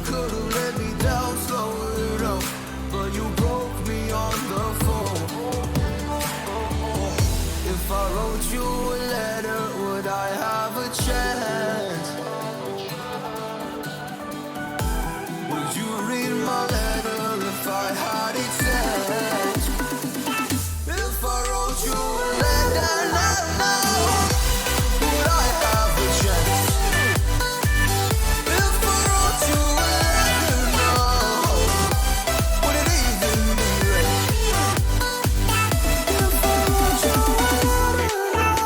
could've let me down, slow it up, but you broke me on the phone. If I wrote you a letter, would I have a chance? Would you read my letter if I had it sent? If I wrote you a letter now, would I have a chance? If I wrote you a letter now, would it even be read? If I wrote you a letter now,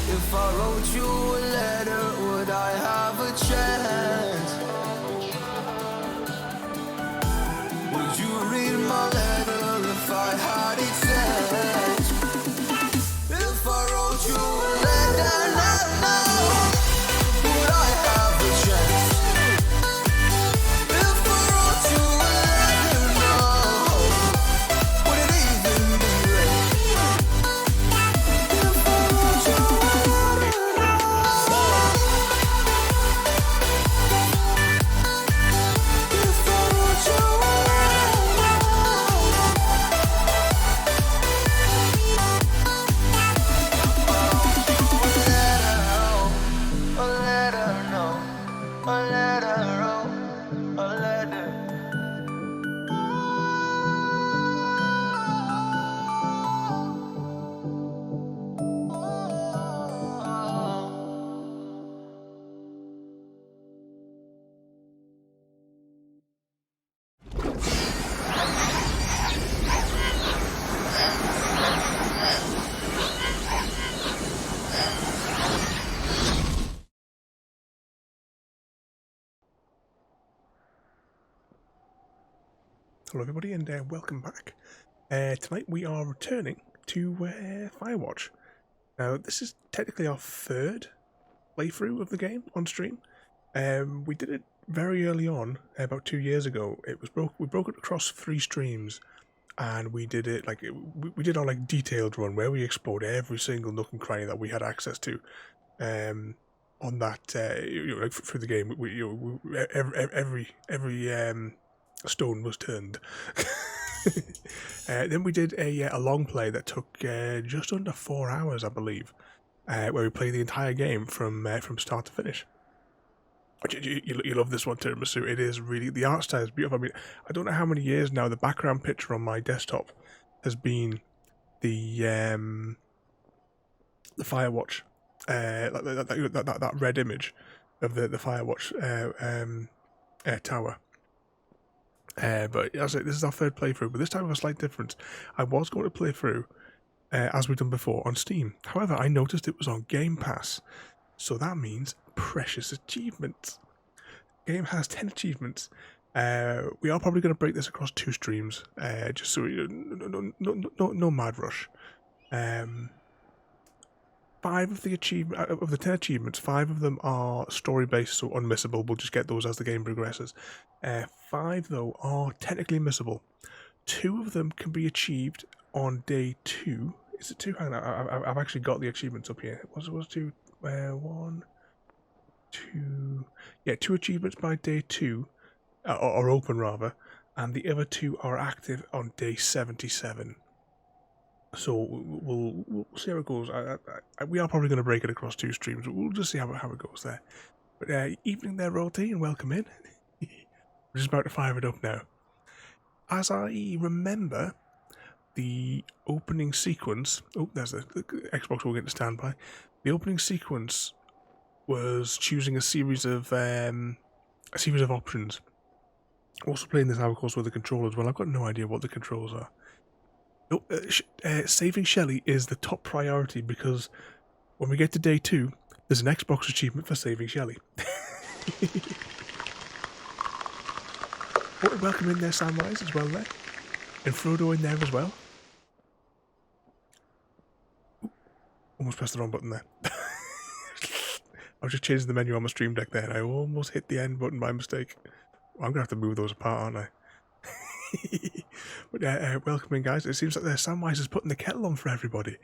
if I wrote you a Hello everybody and welcome back. Tonight we are returning to Firewatch. Now this is technically our third playthrough of the game on stream. We did it very early on, about 2 years ago. We broke it across 3 streams, and we did it like we did our like detailed run where we explored every single nook and cranny that we had access to. On that, like through the game, every stone was turned. Then we did a long play that took just under 4 hours, I believe, where we played the entire game from start to finish. You love this one, Tiramisu. It is really, the art style is beautiful. I mean, I don't know how many years now the background picture on my desktop has been the Firewatch, that red image of the Firewatch tower. But as I say, this is our third playthrough, but this time with a slight difference. I was going to play through, as we've done before, on Steam. However, I noticed it was on Game Pass, so that means precious achievements. Game has 10 achievements. We are probably going to break this across 2 streams, just so no mad rush. 5 of the 10 achievements, 5 of them are story-based, so unmissable. We'll just get those as the game progresses. 5, though, are technically missable. 2 of them can be achieved on day 2. Is it 2? Hang on, I've actually got the achievements up here. Was 2? 1, 2... Yeah, 2 achievements by day 2, or open rather, and the other 2 are active on day 77. So we'll see how it goes. We are probably going to break it across 2 streams. We'll just see how it goes there. But evening there, royalty, and welcome in. We're just about to fire it up now. As I remember, the opening sequence... Oh, there's the Xbox will get to standby. The opening sequence was choosing a series of options. Also playing this now, of course, with the controller as well. I've got no idea what the controls are. Oh, saving Shelly is the top priority because when we get to day 2, there's an Xbox achievement for saving Shelly. Oh, welcome in there, Samwise, as well there. And Frodo in there as well. Ooh, almost pressed the wrong button there. I was just changing the menu on my stream deck there and I almost hit the end button by mistake. Well, I'm going to have to move those apart, aren't I? But welcome in, guys. It seems like Samwise is putting the kettle on for everybody.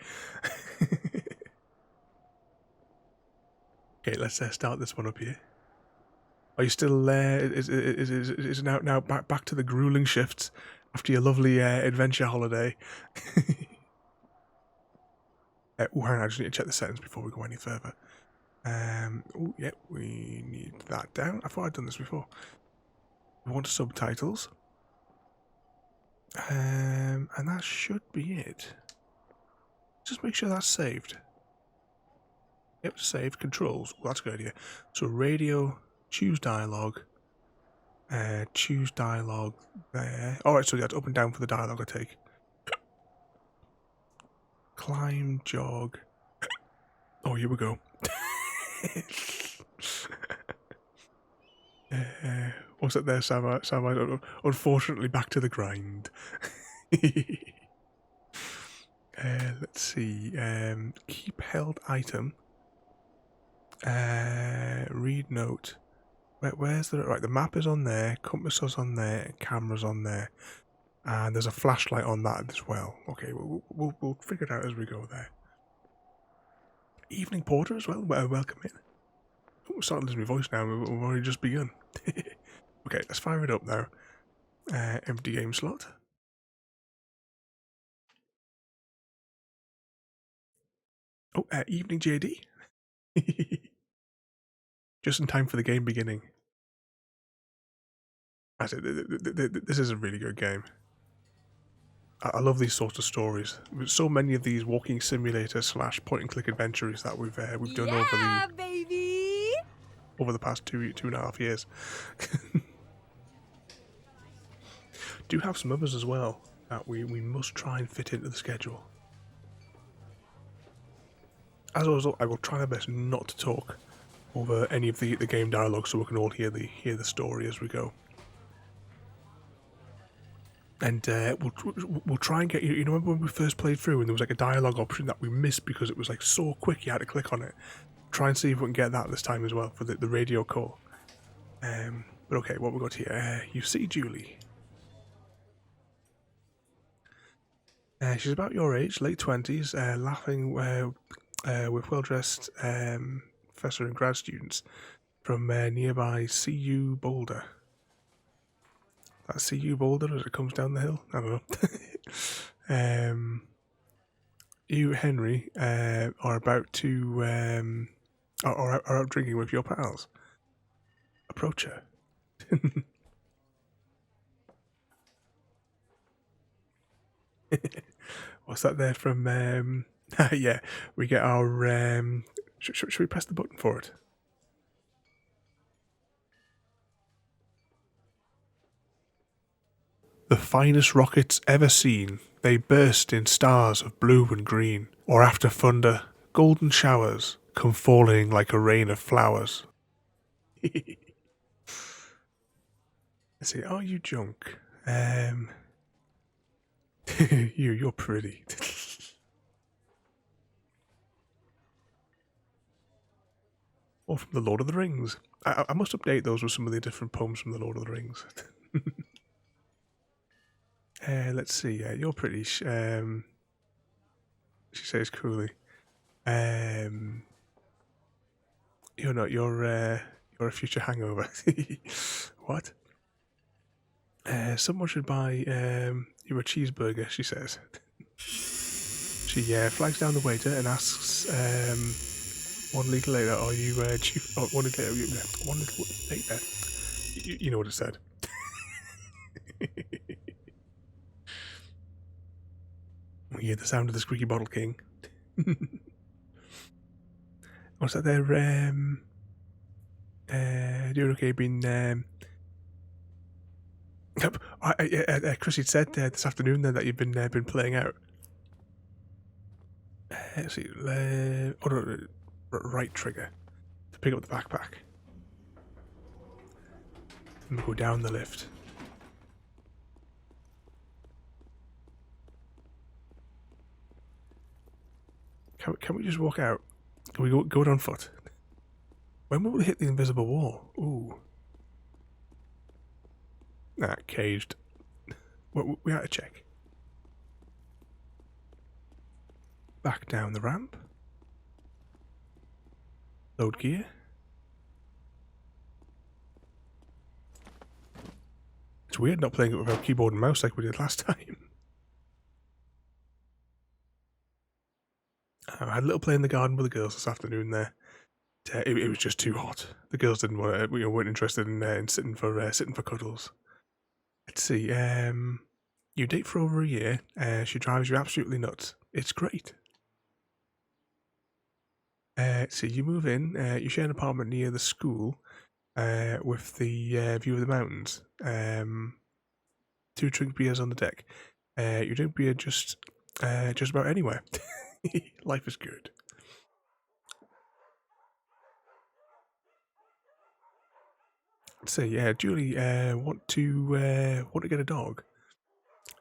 Okay, let's start this one up here. Are you still is it now back to the grueling shifts after your lovely adventure holiday? Oh, hang on, I just need to check the settings before we go any further. Oh, yeah, we need that down. I thought I'd done this before. We want subtitles. And that should be it. Just make sure that's saved. Yep, saved. Controls. Well, that's a good idea. So radio, choose dialogue. Choose dialogue there. Alright, so that's up and down for the dialogue I take. Climb, jog. Oh, here we go. What's that there, Sam? Unfortunately, back to the grind. Let's see. Keep held item. Read note. Where's the right? The map is on there. Compass is on there. Camera's on there. And there's a flashlight on that as well. Okay, we'll figure it out as we go there. Evening Porter as well. Welcome in. Oh, I'm starting to lose my voice now. We've already just begun. Okay, let's fire it up now. Empty game slot. Oh, evening JD. Just in time for the game beginning. That's it. This is a really good game. I love these sorts of stories. There's so many of these walking simulator / point and click adventures that we've done over the past two and a half years. Do have some others as well that we must try and fit into the schedule. As a result, I will try my best not to talk over any of the game dialogue, so we can all hear the story as we go. And we'll try and get you. You know, remember when we first played through and there was like a dialogue option that we missed because it was like so quick you had to click on it. Try and see if we can get that this time as well for the radio call. But okay, what we got here? You see Julie. She's about your age, late 20s, laughing with well-dressed professor and grad students from nearby CU Boulder. That CU Boulder as it comes down the hill? I don't know. You, Henry, are about to are out drinking with your pals. Approach her. What's that there from? Yeah, we get our. Should we press the button for it? The finest rockets ever seen, they burst in stars of blue and green, or after thunder, golden showers come falling like a rain of flowers. Let's see, are you junk? You're pretty. Or from the Lord of the Rings. I must update those with some of the different poems from the Lord of the Rings. Let's see. You're pretty. She says coolly. You're not. You're a future hangover. What? Someone should buy you a cheeseburger. She says. She flags down the waiter and asks. 1 liter later, are you 1 liter later? 1 liter later. You know what it said. We hear the sound of the squeaky bottle king. What's that there? Doing okay, been Chris, you said this afternoon then that you've been playing out. Let's see. Right trigger to pick up the backpack. And we go down the lift. Can we just walk out? Can we go on foot? When will we hit the invisible wall? Ooh. Nah, caged. We had to check. Back down the ramp. Load gear. It's weird not playing it without keyboard and mouse like we did last time. I had a little play in the garden with the girls this afternoon there. It was just too hot. The girls didn't want to, weren't interested in sitting for cuddles. Let's see. You date for over a year. She drives you absolutely nuts. It's great. So you move in. You share an apartment near the school, with the view of the mountains. 2 drink beers on the deck. You drink beer just about anywhere. Life is good. So yeah, Julie want to get a dog.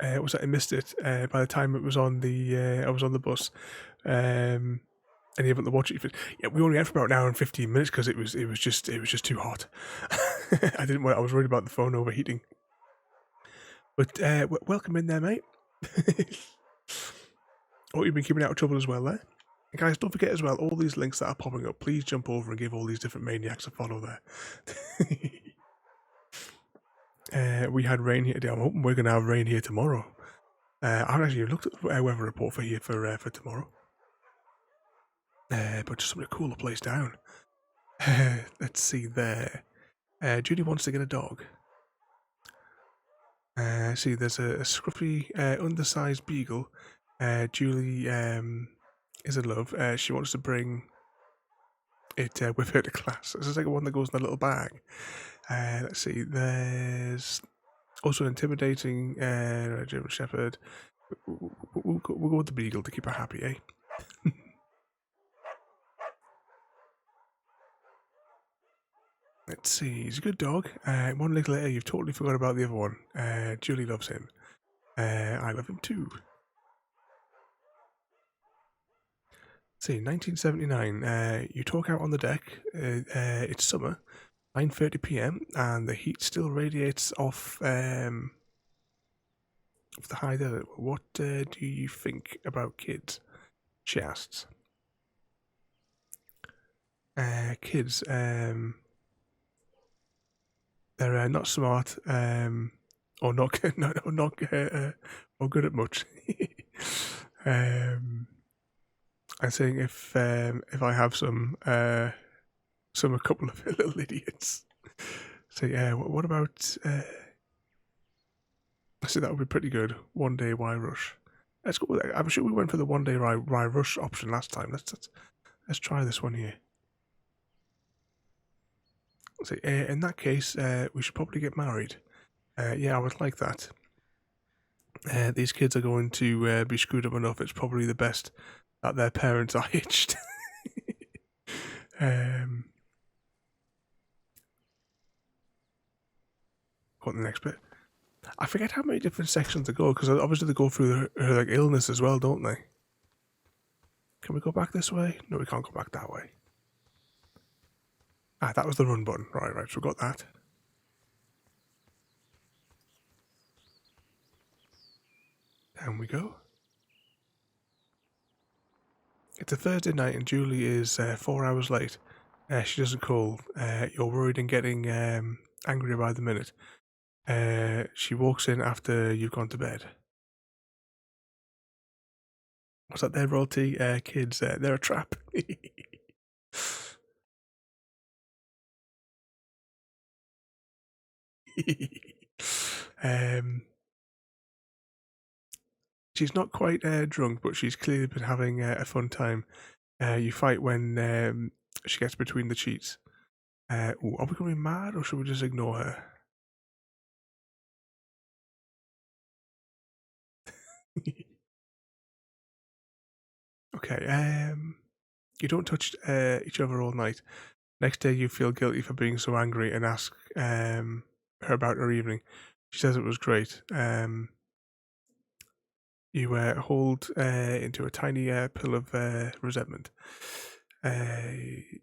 Was that I missed it by the time it was on the I was on the bus, and you haven't watched it. Yeah, we only had for about an hour and 15 minutes because it was just too hot. I was worried about the phone overheating. But welcome in there, mate. Oh, you've been keeping out of trouble as well there. And guys, don't forget as well, all these links that are popping up, please jump over and give all these different maniacs a follow there. We had rain here today. I'm hoping we're going to have rain here tomorrow. I've actually looked at the weather report for here for tomorrow. But just something to cool the place down. Let's see there. Judy wants to get a dog. See, there's a scruffy, undersized beagle. Julie is in love. She wants to bring it with her to class. This is like one that goes in a little bag. Let's see, there's also an intimidating German Shepherd. We'll go with the beagle to keep her happy, eh? Let's see, he's a good dog. 1 week later, you've totally forgot about the other one. Julie loves him. I love him too. Let's see, 1979. You talk out on the deck. It's summer, 9:30 p.m. and the heat still radiates off the high desert. What do you think about kids? She asks. Kids. They're not smart, or not or good at much. I'm saying if I have a couple of little idiots. So what about? I say that would be pretty good. One day, why rush? Let's go with that. I'm sure we went for the one day why rush option last time. Let's try this one here. So, in that case, we should probably get married. Yeah, I would like that. These kids are going to be screwed up enough. It's probably the best that their parents are hitched. What the next bit? I forget how many different sections they go because obviously they go through her like illness as well, don't they? Can we go back this way? No, we can't go back that way. Ah, that was the run button. Right, so we got that. Down we go. It's a Thursday night and Julie is 4 hours late. She doesn't call. You're worried and getting angrier by the minute. She walks in after you've gone to bed. What's that there, royalty? Kids, they're a trap. She's not quite drunk, but she's clearly been having a fun time. You fight when she gets between the sheets. Are we going to be mad or should we just ignore her? Okay, you don't touch each other all night. Next day, you feel guilty for being so angry and ask her about her evening. She says it was great. You hold into a tiny pill of resentment. You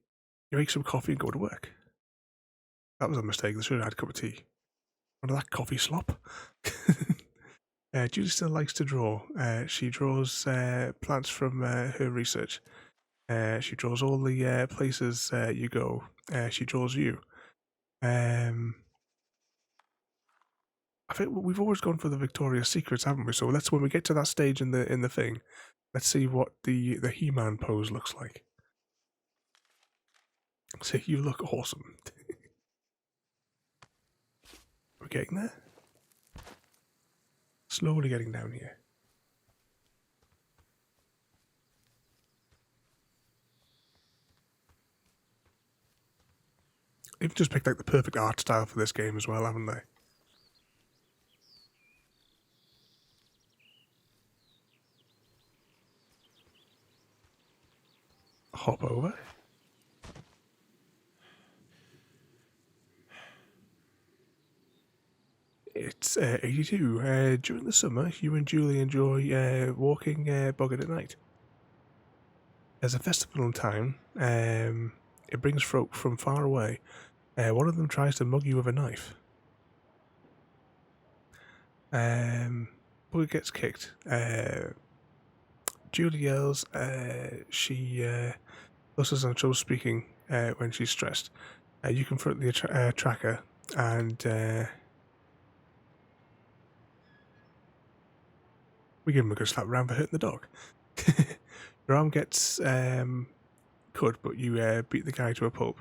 make some coffee and go to work. That was a mistake. They should have had a cup of tea. None of that coffee slop. Julie still likes to draw. She draws plants from her research. She draws all the places you go. She draws you. I think we've always gone for the Victoria's Secrets, haven't we? So let's, when we get to that stage in the thing, let's see what the He-Man pose looks like. So you look awesome. We're getting there. Slowly getting down here. They've just picked like the perfect art style for this game as well, haven't they? Hop over. It's 82. During the summer, you and Julie enjoy walking boggart at night. There's a festival in town. It brings folk from far away. One of them tries to mug you with a knife. Boggart gets kicked. Julie yells. She loses on trouble speaking when she's stressed. You confront the tracker and we give him a good slap around for hurting the dog. Your arm gets cut, but you beat the guy to a pulp.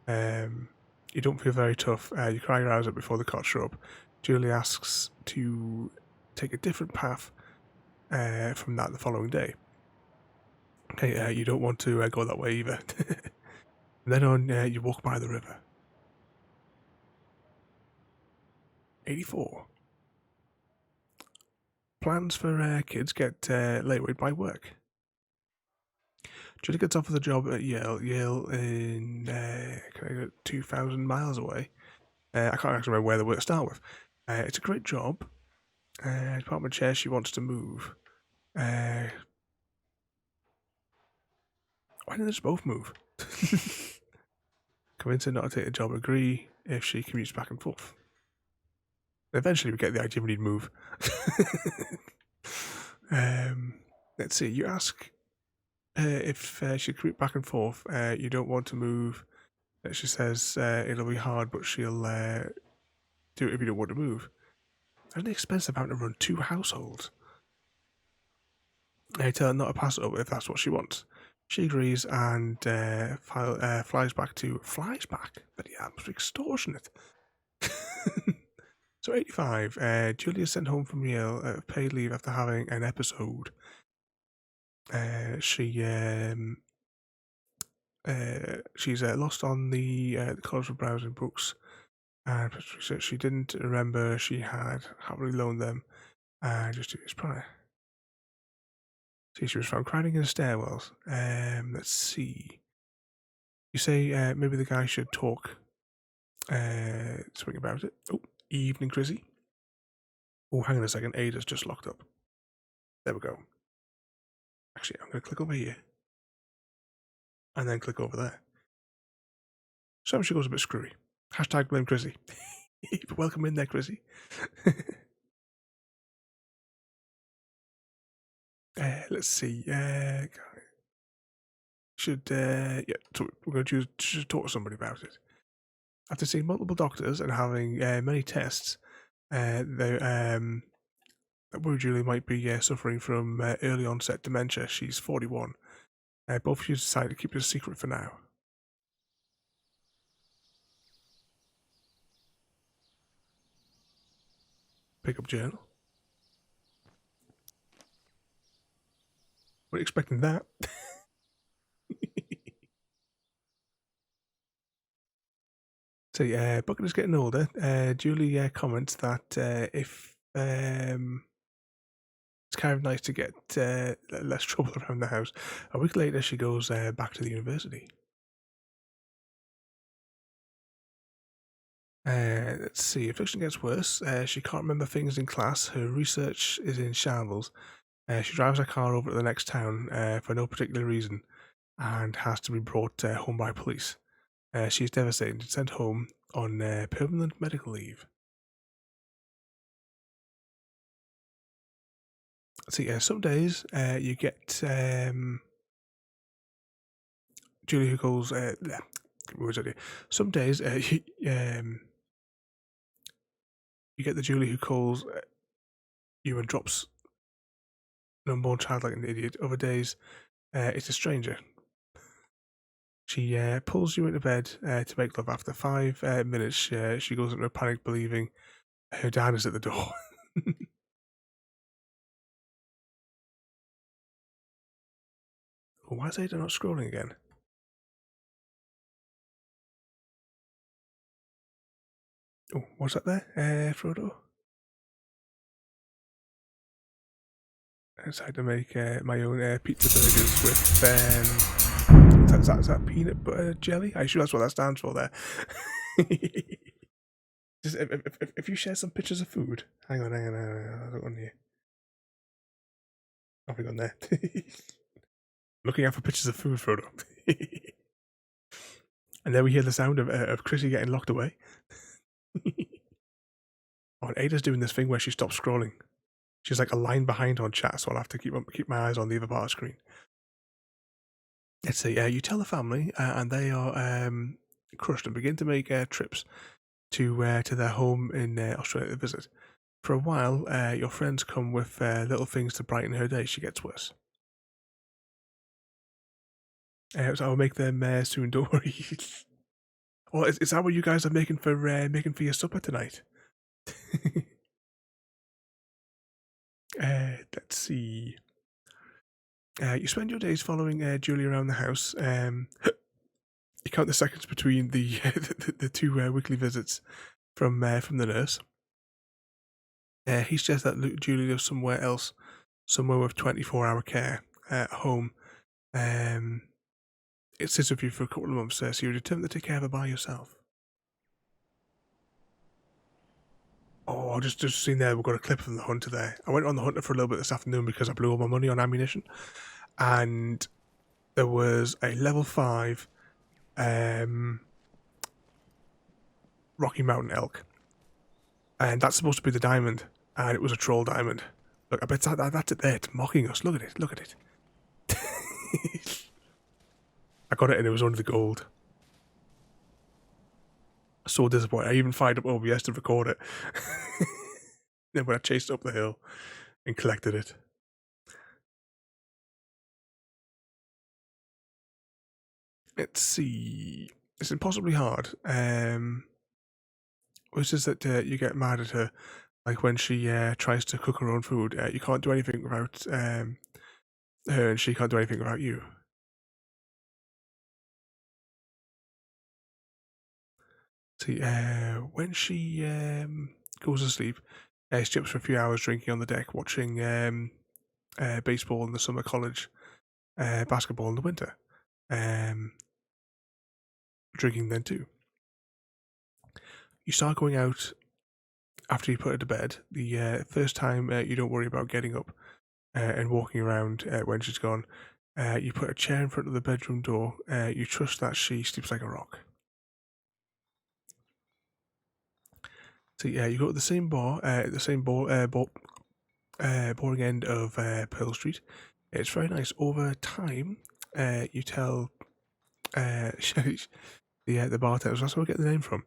You don't feel very tough. You cry your eyes up before the cops show up. Julie asks to take a different path from that the following day. Okay, you don't want to go that way either. And then on, you walk by the river. 84. Plans for kids get laid by work. Julie gets offered the job at Yale. Yale in 2,000 miles away. I can't actually remember where the work start with. It's a great job. Department chair, she wants to move. Why don't they just both move? Convince her not to take the job, agree if she commutes back and forth. Eventually we get the idea we need to move. Let's see, you ask if she commute back and forth, you don't want to move. She says it'll be hard, but she'll do it if you don't want to move. It's an expensive amount to run 2 households. I tell her not to pass it up if that's what she wants. She agrees and flies back. But yeah, it must be extortionate. So 85. Julia sent home from Yale paid leave after having an episode. She's lost on the college of browsing books, and she didn't remember she had happily loaned them just 2 years prior. See, she was found crying in the stairwells. Let's see. You say maybe the guy should talk something about it. Oh, evening, Chrissy. Oh, hang on a second. Ada's just locked up. There we go. Actually, I'm going to click over here. And then click over there. So she goes a bit screwy. Hashtag blame Chrissy. Welcome in there, Chrissy. Let's see. Should yeah, so we're going to choose to talk to somebody about it. After seeing multiple doctors and having many tests, that Julie might be suffering from early onset dementia. She's 41. Both of you decide to keep it a secret for now. Pick up journal. We're expecting that. So Bucket is getting older. Julie comments that if it's kind of nice to get less trouble around the house. A week later, she goes back to the university. Let's see. Affliction gets worse. She can't remember things in class. Her research is in shambles. She drives her car over to the next town for no particular reason and has to be brought home by police. She's devastated and sent home on permanent medical leave. See, some days you get Julie who calls. Some days you get the Julie who calls you and drops an unborn child like an idiot. Other days, it's a stranger. She pulls you into bed to make love. After 5 minutes, she goes into a panic, believing her dad is at the door. Why is Ada not scrolling again? Oh, what's that there, Frodo? I decided to make my own pizza burgers with is that peanut butter jelly? I'm sure that's what that stands for there. Just, if you share some pictures of food, hang on, I don't want here. Nothing on there. Looking out for pictures of food, Frodo. And then we hear the sound of Chrissy getting locked away. Oh, and Ada's doing this thing where she stops scrolling. She's like a line behind on chat, so I'll have to keep my eyes on the other part of the screen. Let's see. You tell the family, and they are crushed and begin to make trips to their home in Australia to visit. For a while, your friends come with little things to brighten her day. She gets worse. So I'll make them soon. Don't worry. Well, is that what you guys are making for your supper tonight? Let's see. You spend your days following Julie around the house. You count the seconds between the the two weekly visits from the nurse. He suggests that Julie lives somewhere else, somewhere with 24-hour care at home. It sits with you for a couple of months, so you're determined to take care of her by yourself. Oh, I just seen there, we've got a clip from the Hunter there. I went on the Hunter for a little bit this afternoon because I blew all my money on ammunition. And there was a level 5 Rocky Mountain elk. And that's supposed to be the diamond. And it was a troll diamond. Look, I bet that's it there. It's mocking us. Look at it. Look at it. I got it and it was under the gold. So disappointed. I even fired up OBS to record it. Then when I chased up the hill and collected it. Let's see. It's impossibly hard. Which is that you get mad at her, like when she tries to cook her own food. You can't do anything without her, and she can't do anything without you. See, when she goes to sleep, she jumps for a few hours drinking on the deck, watching baseball in the summer, college basketball in the winter. Drinking then too. You start going out after you put her to bed. The first time you don't worry about getting up and walking around when she's gone. You put a chair in front of the bedroom door. You trust that she sleeps like a rock. So yeah, you go to the same bar, boring end of Pearl Street. It's very nice. Over time, you tell the bartender. That's where I get the name from.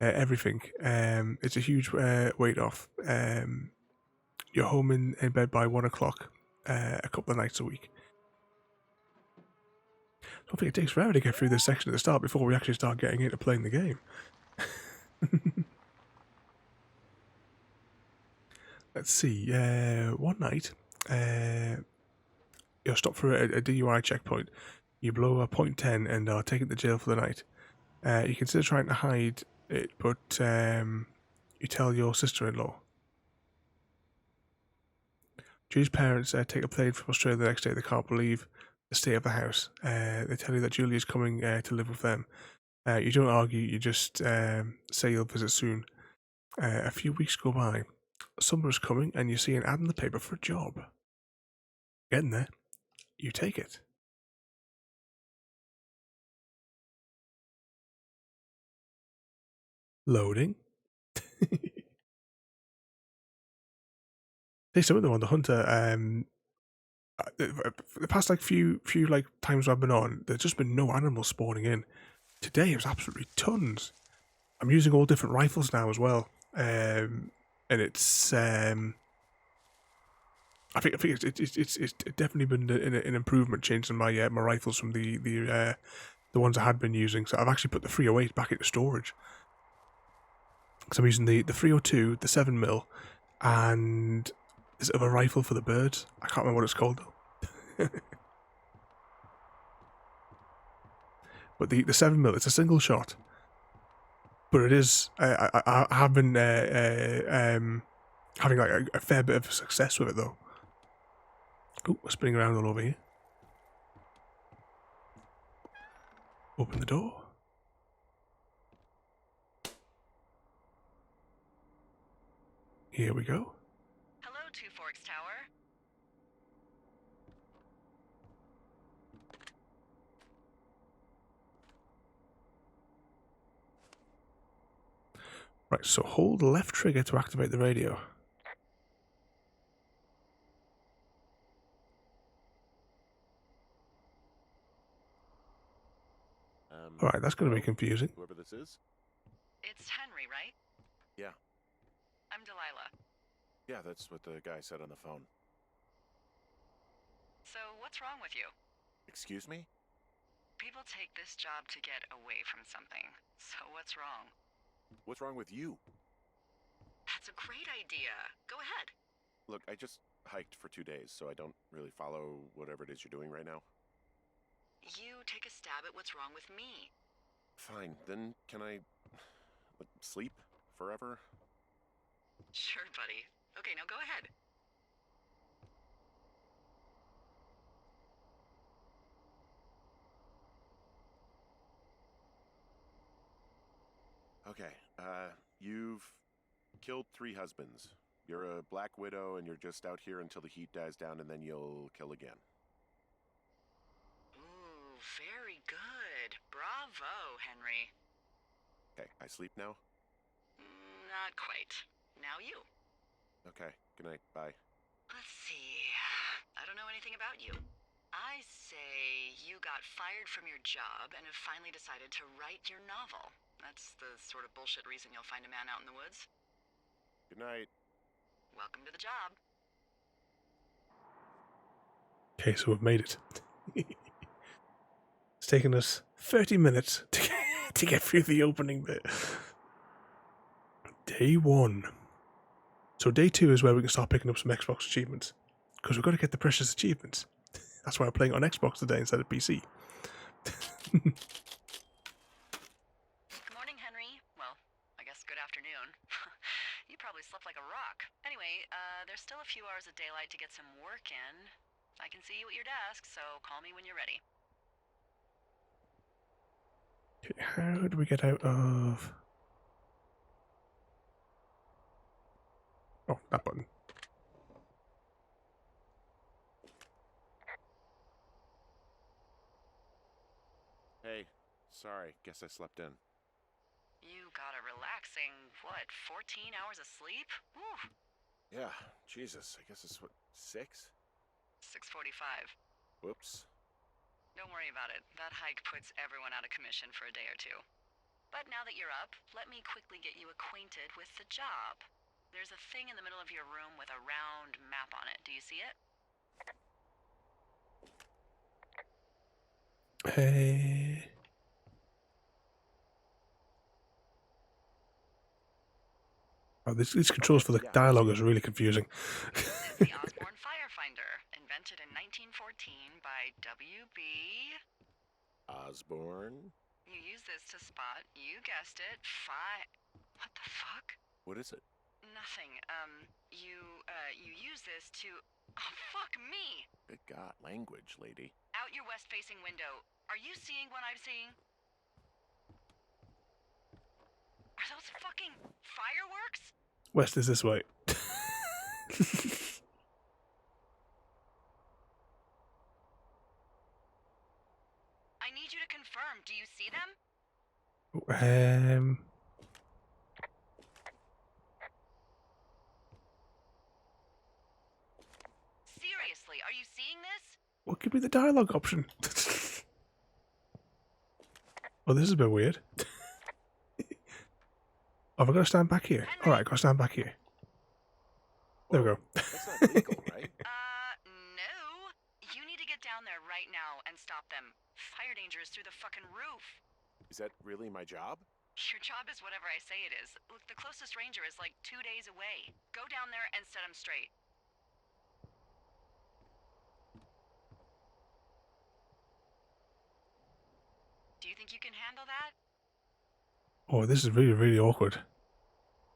Everything. It's a huge weight off. You're home in bed by 1 o'clock a couple of nights a week. I don't think it takes forever to get through this section at the start before we actually start getting into playing the game. Let's see. One night, you're stopped for a DUI checkpoint. You blow a .10 and are taken to jail for the night. You consider trying to hide it, but you tell your sister-in-law. Julie's parents take a plane from Australia the next day. They can't believe the state of the house. They tell you that Julie is coming to live with them. You don't argue, you just say you'll visit soon. A few weeks go by. Summer is coming, and you see an ad in the paper for a job. Getting there. You take it. Loading. Say some of them on the Hunter. The past few times I've been on, there's just been no animals spawning in. Today it was absolutely tons. I'm using all different rifles now as well, and it's I think it's definitely been an improvement, changing my my rifles from the ones I had been using. So I've actually put the 308 back into storage. So I'm using the 302, the 7mm, and this other rifle for the birds. I can't remember what it's called though. But the 7mm, it's a single shot. But it is, I have been having like a fair bit of success with it though. Oh, we're spinning around all over here. Open the door. Here we go. Hello, Two Forks Tower. Right, so hold left trigger to activate the radio. Alright, that's going to be confusing. Whoever this is? It's Henry, right? Yeah. I'm Delilah. Yeah, that's what the guy said on the phone. So, what's wrong with you? Excuse me? People take this job to get away from something. So, what's wrong? What's wrong with you? That's a great idea. Go ahead. Look, I just hiked for 2 days, so I don't really follow whatever it is you're doing right now. You take a stab at what's wrong with me. Fine, then can I sleep forever? Sure, buddy. Okay, now go ahead. Okay, you've killed 3 husbands. You're a black widow and you're just out here until the heat dies down and then you'll kill again. Ooh, very good. Bravo, Henry. Okay, I sleep now? Not quite. Now you. Okay, good night, bye. Let's see. I don't know anything about you. I say you got fired from your job and have finally decided to write your novel. That's the sort of bullshit reason you'll find a man out in the woods. Good night. Welcome to the job. Okay, so we've made it. It's taken us 30 minutes to get through the opening bit. Day 1. So day 2 is where we can start picking up some Xbox achievements. Because we've got to get the precious achievements. That's why I'm playing on Xbox today instead of PC. Good morning, Henry. Well, I guess good afternoon. You probably slept like a rock. Anyway, there's still a few hours of daylight to get some work in. I can see you at your desk, so call me when you're ready. Okay, how do we get out of... Oh, that button. Hey, sorry, guess I slept in. You got a relaxing, what, 14 hours of sleep? Whew. Yeah, Jesus, I guess it's what, 6? 6:45. Whoops. Don't worry about it. That hike puts everyone out of commission for a day or two. But now that you're up, let me quickly get you acquainted with the job. There's a thing in the middle of your room with a round map on it. Do you see it? Hey. Oh, these controls for the dialogue is really confusing. It's the Osborne Firefinder, invented in 1914 by W.B. Osborne? You use this to spot, you guessed it, What the fuck? What is it? Nothing. You use this to... Oh, fuck me. Good God, language, lady. Out your west-facing window. Are you seeing what I'm seeing? Are those fucking fireworks? West is this way. I need you to confirm. Do you see them? Seriously, are you seeing this? Well, give me the dialogue option. Oh, this is a bit weird. Oh, have I got to stand back here? Alright, I've got to stand back here. There we go. That's not legal, right? No. You need to get down there right now and stop them. Fire danger is through the fucking roof. Is that really my job? Your job is whatever I say it is. Look, the closest ranger is like 2 days away. Go down there and set him straight. Do you think you can handle that? Oh, this is really, really awkward.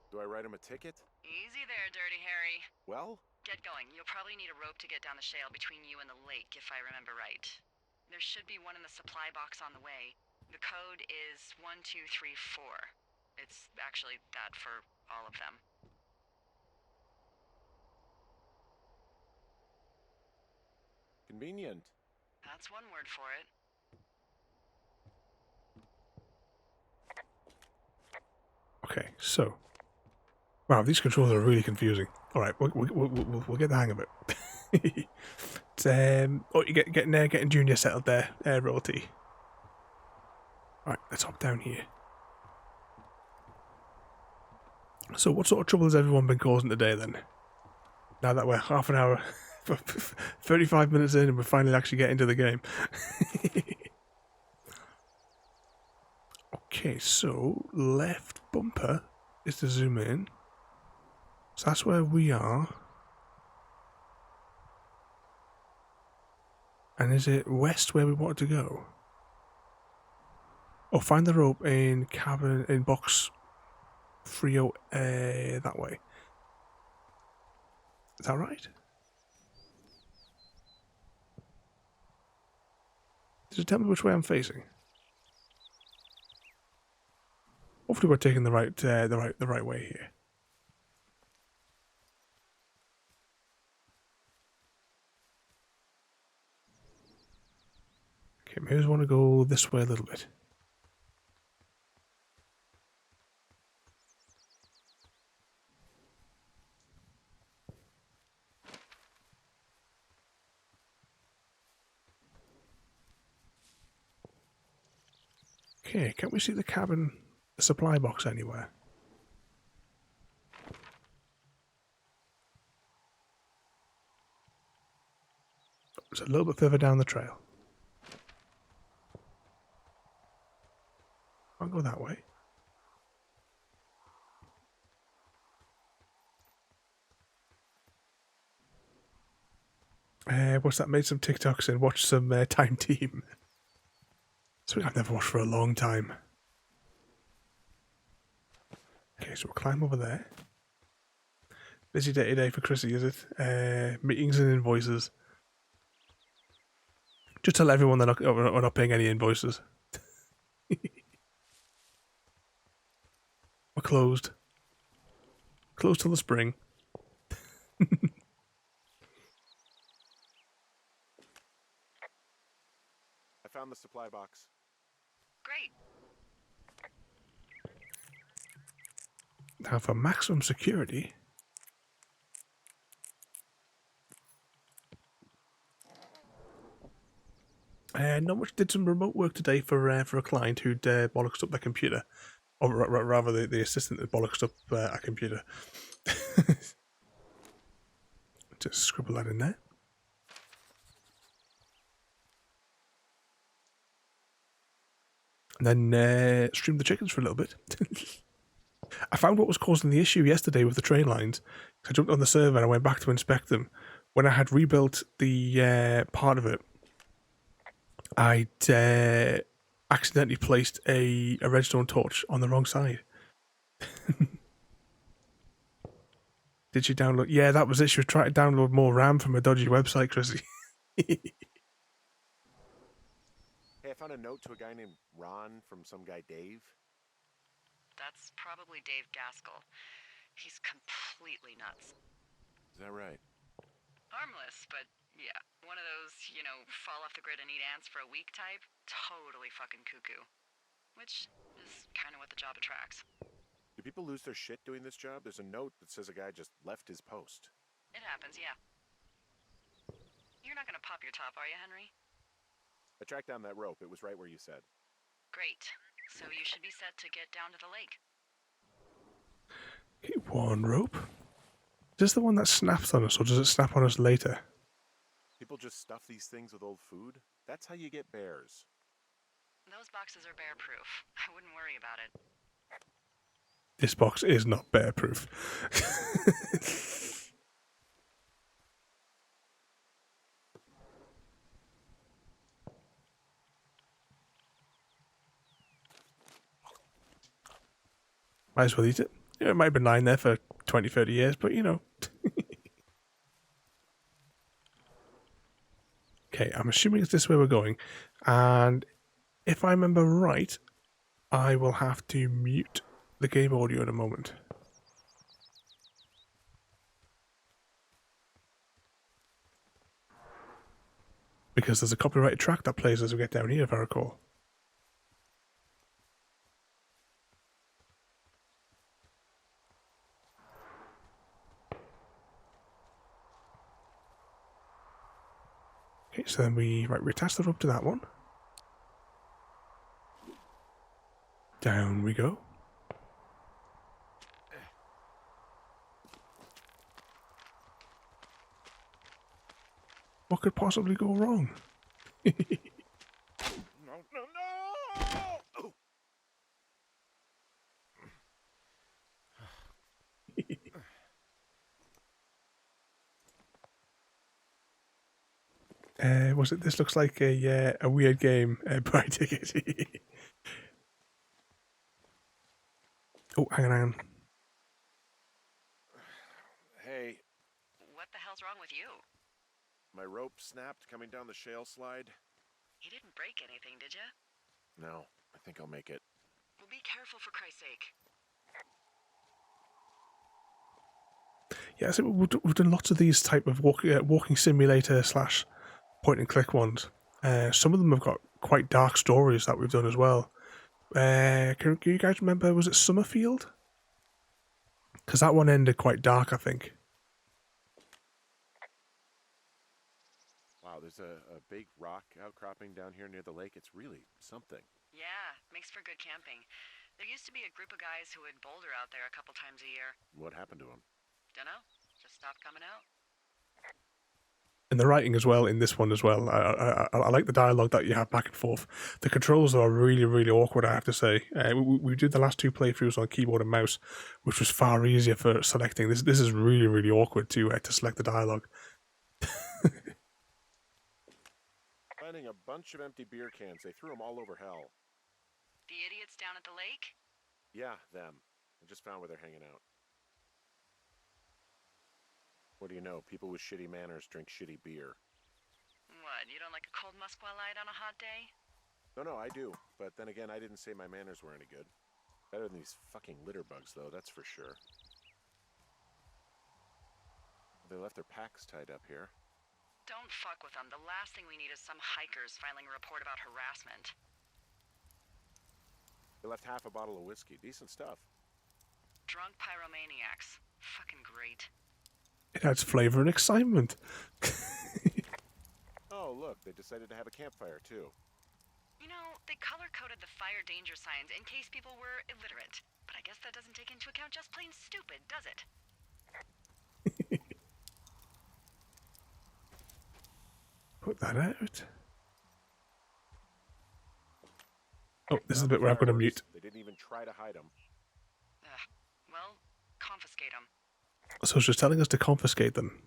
Do I write him a ticket? Easy there, Dirty Harry. Well, Get going. You'll probably need a rope to get down the shale between you and the lake, if I remember right. There should be one in the supply box on the way. The code is 1234. It's actually that for all of them. convenient. That's one word for it. Okay, so. Wow, these controls are really confusing. Alright, we'll get the hang of it. It's, oh, you're getting Junior settled there, royalty. Alright, let's hop down here. So what sort of trouble has everyone been causing today then? Now that we're half an hour, 35 minutes in and we're finally actually getting to the game. Okay, so left bumper is to zoom in. So that's where we are. And is it west where we want to go? Oh, find the rope in cabin, in box 30, that way. Is that right? Does it tell me which way I'm facing? Hopefully we're taking the right way here. Okay, maybe I want to go this way a little bit. Okay, can't we see the cabin, the supply box anywhere? It's a little bit further down the trail. I'll go that way. What's that? Made some TikToks and watched some Time Team. Something I've never watched for a long time. Okay, so we'll climb over there. Busy day today for Chrissy, is it? Meetings and invoices. Just tell everyone we're not paying any invoices. We're closed. Closed till the spring. I found the supply box. Great. Now for maximum security. Not much. Did some remote work today for a client who'd bollocksed up their computer, or rather the assistant that bollocksed up a computer. Just scribble that in there. And then stream the chickens for a little bit. I found what was causing the issue yesterday with the train lines. I jumped on the server and I went back to inspect them. When I had rebuilt the part of it, I'd accidentally placed a redstone torch on the wrong side. Did she download? Yeah, that was it. She was trying to download more RAM from a dodgy website, Chrissy. Hey, I found a note to a guy named Ron from some guy Dave. That's probably Dave Gaskell. He's completely nuts. Is that right? Harmless, but yeah. One of those, fall off the grid and eat ants for a week type. Totally fucking cuckoo. Which is kind of what the job attracts. Do people lose their shit doing this job? There's a note that says a guy just left his post. It happens, yeah. You're not gonna pop your top, are you, Henry? I tracked down that rope. It was right where you said. Great. So you should be set to get down to the lake. Okay, one rope. Is this the one that snaps on us, or does it snap on us later? People just stuff these things with old food? That's how you get bears. Those boxes are bear-proof. I wouldn't worry about it. This box is not bear-proof. Might as well eat it. It might have been lying there for 20, 30 years, but Okay, I'm assuming it's this way we're going. And if I remember right, I will have to mute the game audio in a moment. Because there's a copyrighted track that plays as we get down here, if I recall. Okay, so then we attach the rope to that one. Down we go. What could possibly go wrong? No, no, no! Oh. Was it? This looks like a weird game. Buy ticket. Oh, hang on. Hey, What the hell's wrong with you? my rope snapped coming down the shale slide. You didn't break anything, did you? No, I think I'll make it. Well, be careful for Christ's sake. Yeah, so we've done lots of these type of walking simulator / point and click ones. Some of them have got quite dark stories that we've done as well. Can you guys remember? Was it Summerfield? Because that one ended quite dark, I think. Wow, there's a big rock outcropping down here near the lake. It's really something. Yeah, makes for good camping. There used to be a group of guys who would boulder out there a couple times a year. What happened to him? Dunno, just stopped coming out. And the writing as well in this one as well. I like the dialogue that you have back and forth. The controls are really, really awkward, I have to say. We did the last two playthroughs on keyboard and mouse, which was far easier for selecting. This is really, really awkward to select the dialogue. Finding a bunch of empty beer cans. They threw them all over hell. The idiots down at the lake? Yeah, them. I just found where they're hanging out. What do you know? People with shitty manners drink shitty beer. What, you don't like a cold Musqualite on a hot day? No, I do. But then again, I didn't say my manners were any good. Better than these fucking litter bugs, though, that's for sure. They left their packs tied up here. Don't fuck with them. The last thing we need is some hikers filing a report about harassment. They left half a bottle of whiskey. Decent stuff. Drunk pyromaniacs. Fucking great. It adds flavour and excitement. Oh, look, they decided to have a campfire, too. You know, they color-coded the fire danger signs in case people were illiterate. But I guess that doesn't take into account just plain stupid, does it? Put that out. Oh, this is the bit where I'm going to mute. They didn't even try to hide them. Well, confiscate them. So she's telling us to confiscate them.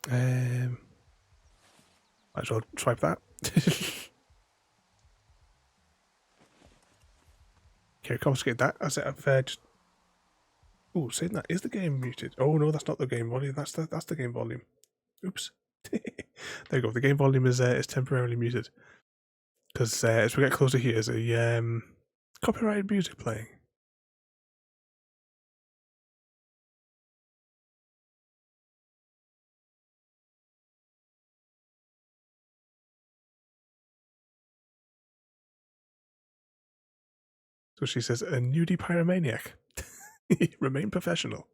Might as well swipe that. Okay, confiscate that. As it, just Oh, saying that, is the game muted? Oh no, that's not the game volume. That's the game volume. Oops. There you go. The game volume is temporarily muted because as we get closer here, there's a copyrighted music playing. So she says, a nudie pyromaniac. Remain professional.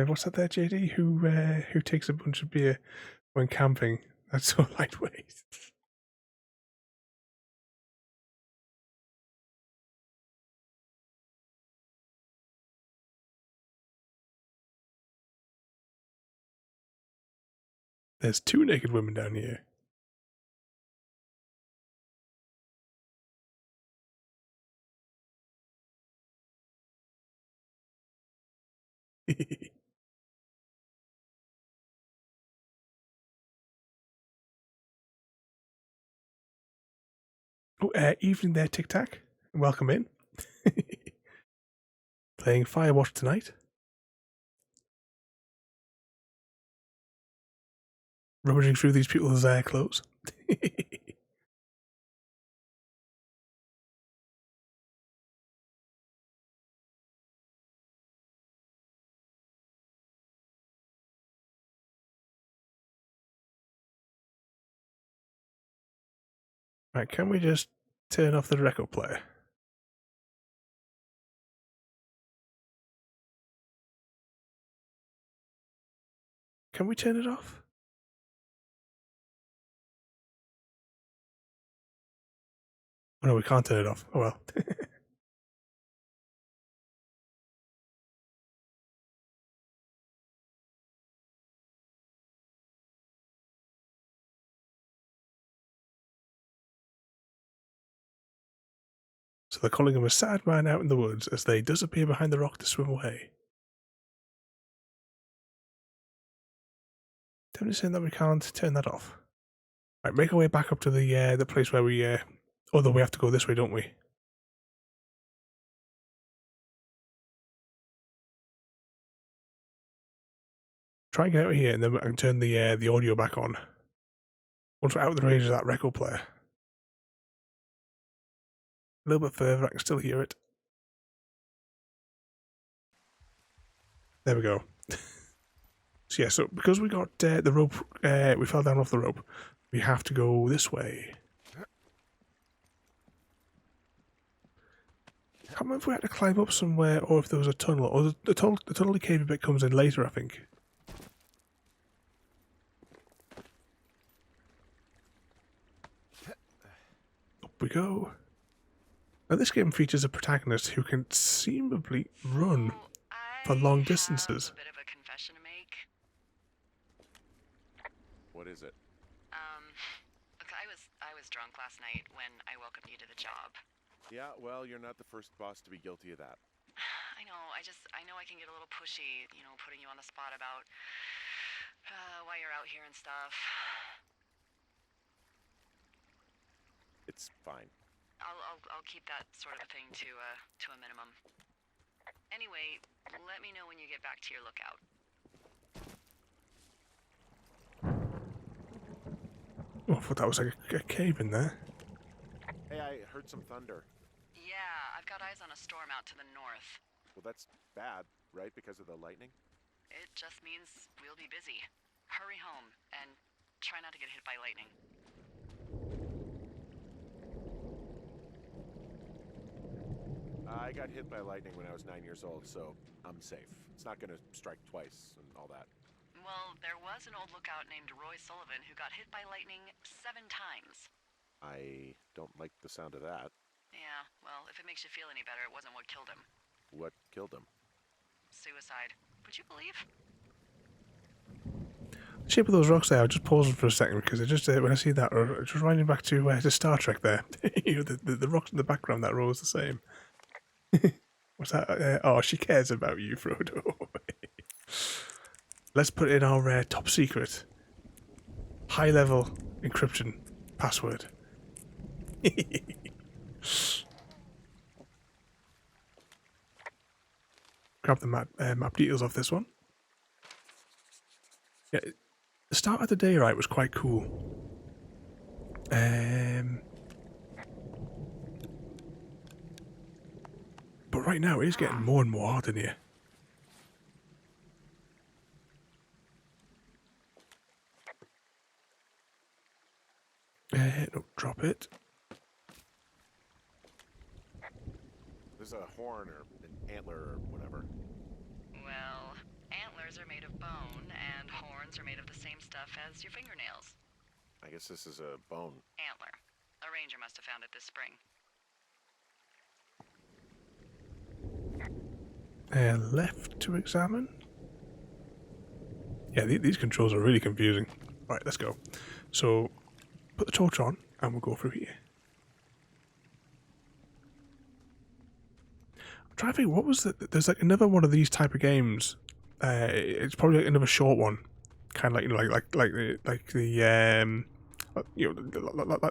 What's that there, JD? Who takes a bunch of beer when camping? That's so lightweight. There's 2 naked women down here. Oh, evening there, Tic Tac. Welcome in. Playing Firewatch tonight. Rummaging through these people's clothes. Right, can we just turn off the record player? Can we turn it off? Oh no, we can't turn it off. Oh well. So they're calling him a sad man out in the woods as they disappear behind the rock to swim away. Definitely saying that we can't turn that off. Right, make our way back up to the place where we although we have to go this way, don't we? Try and get out of here and then I can turn the audio back on. Once we're out of the range of that record player. A little bit further, I can still hear it. There we go. So yeah, so because we got the rope, we fell down off the rope, we have to go this way. I can't remember if we had to climb up somewhere or if there was a tunnel, or the tunnel cave bit comes in later, I think. Up we go. Now this game features a protagonist who can seemingly run for long distances. A bit of a confession to make. What is it? Look, I was drunk last night when I welcomed you to the job. Yeah, well, you're not the first boss to be guilty of that. I know, I know I can get a little pushy, you know, putting you on the spot about why you're out here and stuff. It's fine. I'll keep that sort of a thing to a minimum. Anyway, let me know when you get back to your lookout. Oh, I thought that was like a cave in there. Hey, I heard some thunder. Yeah, I've got eyes on a storm out to the north. Well, that's bad, right? Because of the lightning? It just means we'll be busy. Hurry home, and try not to get hit by lightning. I got hit by lightning when I was 9 years old, so I'm safe. It's not gonna strike twice and all that. Well, there was an old lookout named Roy Sullivan who got hit by lightning 7 times. I don't like the sound of that. Yeah, well, if it makes you feel any better, it wasn't what killed him. What killed him? Suicide. Would you believe? The shape of those rocks there, I'll just pause for a second because it just when I see that, it just reminded me back to Star Trek there. You know, the rocks in the background, that row is the same. What's that? Oh, she cares about you, Frodo. Let's put in our top secret, high level encryption password. Grab the map details off this one. Yeah, the start of the day, right, was quite cool. But right now, it's getting more and more hard in here. No, drop it. There's a horn or an antler or whatever. Well, antlers are made of bone, and horns are made of the same stuff as your fingernails. I guess this is a bone. Antler. A ranger must have found it this spring. Left to examine. Yeah, these controls are really confusing. Right, let's go. So, put the torch on, and we'll go through here. I'm trying to think, what was the... There's like another one of these type of games. It's probably like another short one. Kind of like, you know,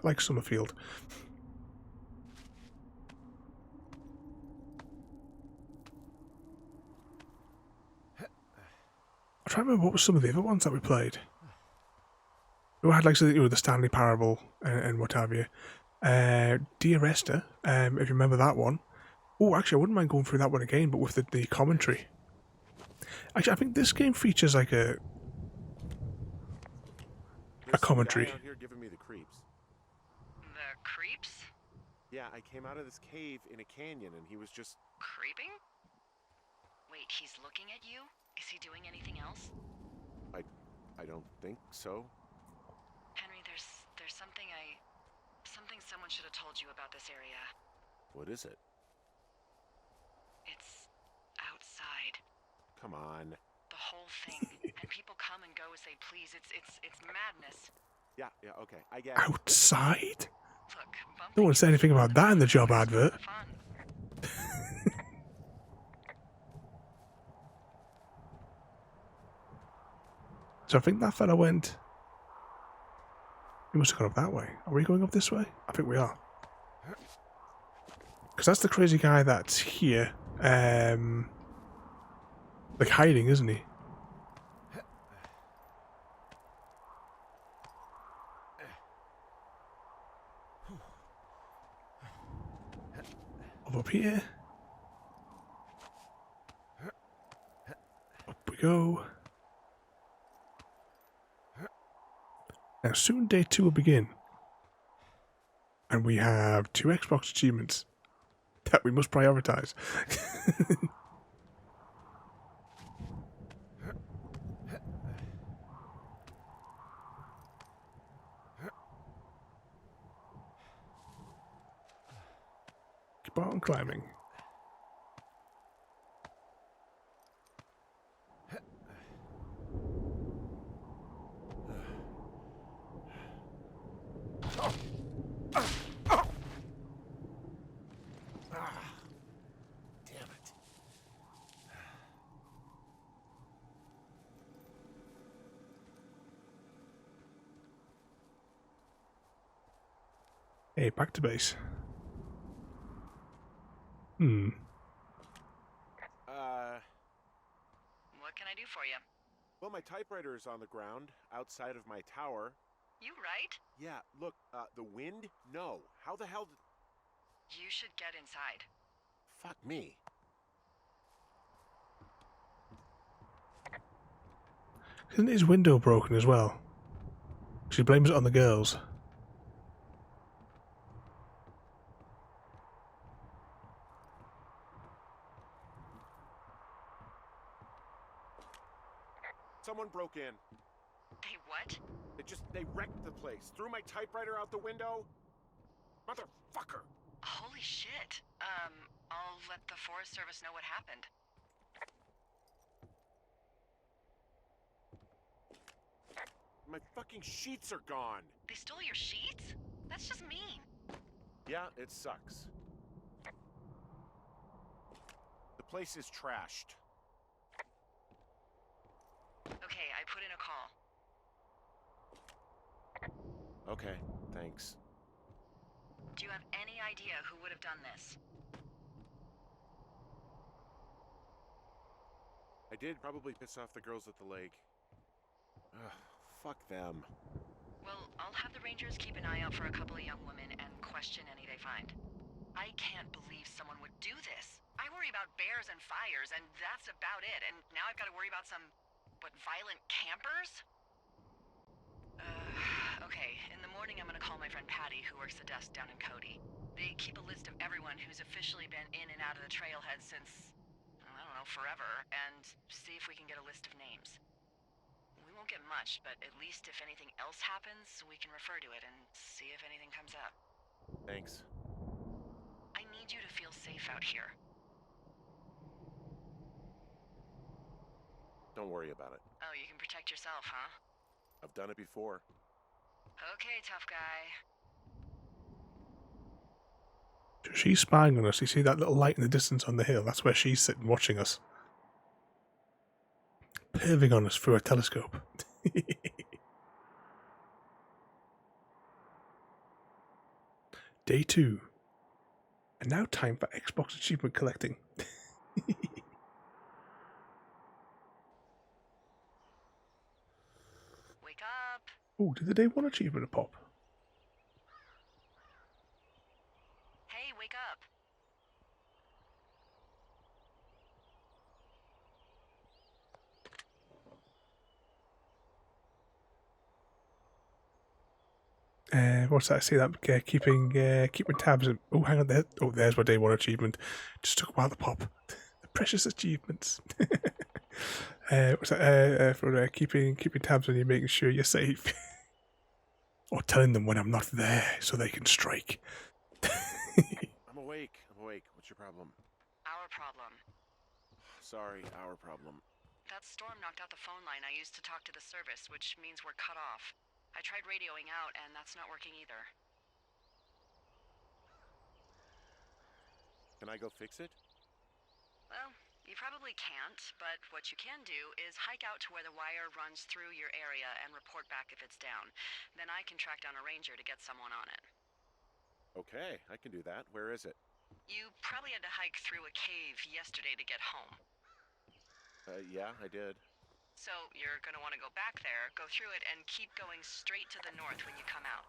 like Summerfield. I'm trying to remember what was some of the other ones that we played. We had like, so, you know, the Stanley Parable and what have you. Dear Esther, if you remember that one. Oh, actually, I wouldn't mind going through that one again, but with the commentary. Actually, I think this game features like a commentary. Guy out here giving me the creeps. The creeps? Yeah, I came out of this cave in a canyon and he was just... Creeping? Wait, he's looking at you? Is he doing anything else? I don't think so. Henry, there's something someone should have told you about this area. What is it? It's outside. Come on. The whole thing. And people come and go as they please. It's madness. Yeah, okay, I get it. Outside? Look, No one said anything about that in the job advert. So I think that fella went... We must have gone up that way. Are we going up this way? I think we are. Because that's the crazy guy that's here. Like hiding, isn't he? Up here. Up we go. Now soon day 2 will begin. And we have 2 Xbox achievements that we must prioritize. Keep on climbing. Hey, back to base. What can I do for you? Well, my typewriter is on the ground outside of my tower. You right? Yeah, look, the wind? No. How the hell did... You should get inside. Fuck me. Isn't his window broken as well? She blames it on the girls. Someone broke in. They what? They wrecked the place. Threw my typewriter out the window. Motherfucker. Holy shit. I'll let the Forest Service know what happened. My fucking sheets are gone. They stole your sheets? That's just mean. Yeah, it sucks. place is trashed. Okay, I put in a call. Okay, thanks. Do you have any idea who would have done this? I did probably piss off the girls at the lake. Ugh, fuck them. Well, I'll have the Rangers keep an eye out for a couple of young women and question any they find. I can't believe someone would do this. I worry about bears and fires, and that's about it. And now I've got to worry about some, violent campers? Okay. In the morning, I'm gonna call my friend Patty, who works the desk down in Cody. They keep a list of everyone who's officially been in and out of the trailhead since, I don't know, forever, and see if we can get a list of names. We won't get much, but at least if anything else happens, we can refer to it and see if anything comes up. Thanks. I need you to feel safe out here. Don't worry about it. Oh, you can protect yourself, huh? I've done it before. Okay, tough guy. She's spying on us. You see that little light in the distance on the hill? That's where she's sitting watching us. Perving on us through a telescope. Day 2. And now time for Xbox achievement collecting. Wake up. Oh, did the day 1 achievement pop? Hey, wake up. What's that? I see that keeping tabs. Oh, hang on there. Oh, there's my day 1 achievement. Just took a while to pop. The precious achievements. What's that? For keeping tabs on you, making sure you're safe, or telling them when I'm not there so they can strike. I'm awake. What's your problem? Our problem. Sorry, our problem. That storm knocked out the phone line I used to talk to the service, which means we're cut off. I tried radioing out, and that's not working either. Can I go fix it? Well, you probably can't, but what you can do is hike out to where the wire runs through your area and report back if it's down. Then I can track down a ranger to get someone on it. Okay, I can do that. Where is it? You probably had to hike through a cave yesterday to get home. Yeah, I did. So you're gonna want to go back there, go through it, and keep going straight to the north when you come out.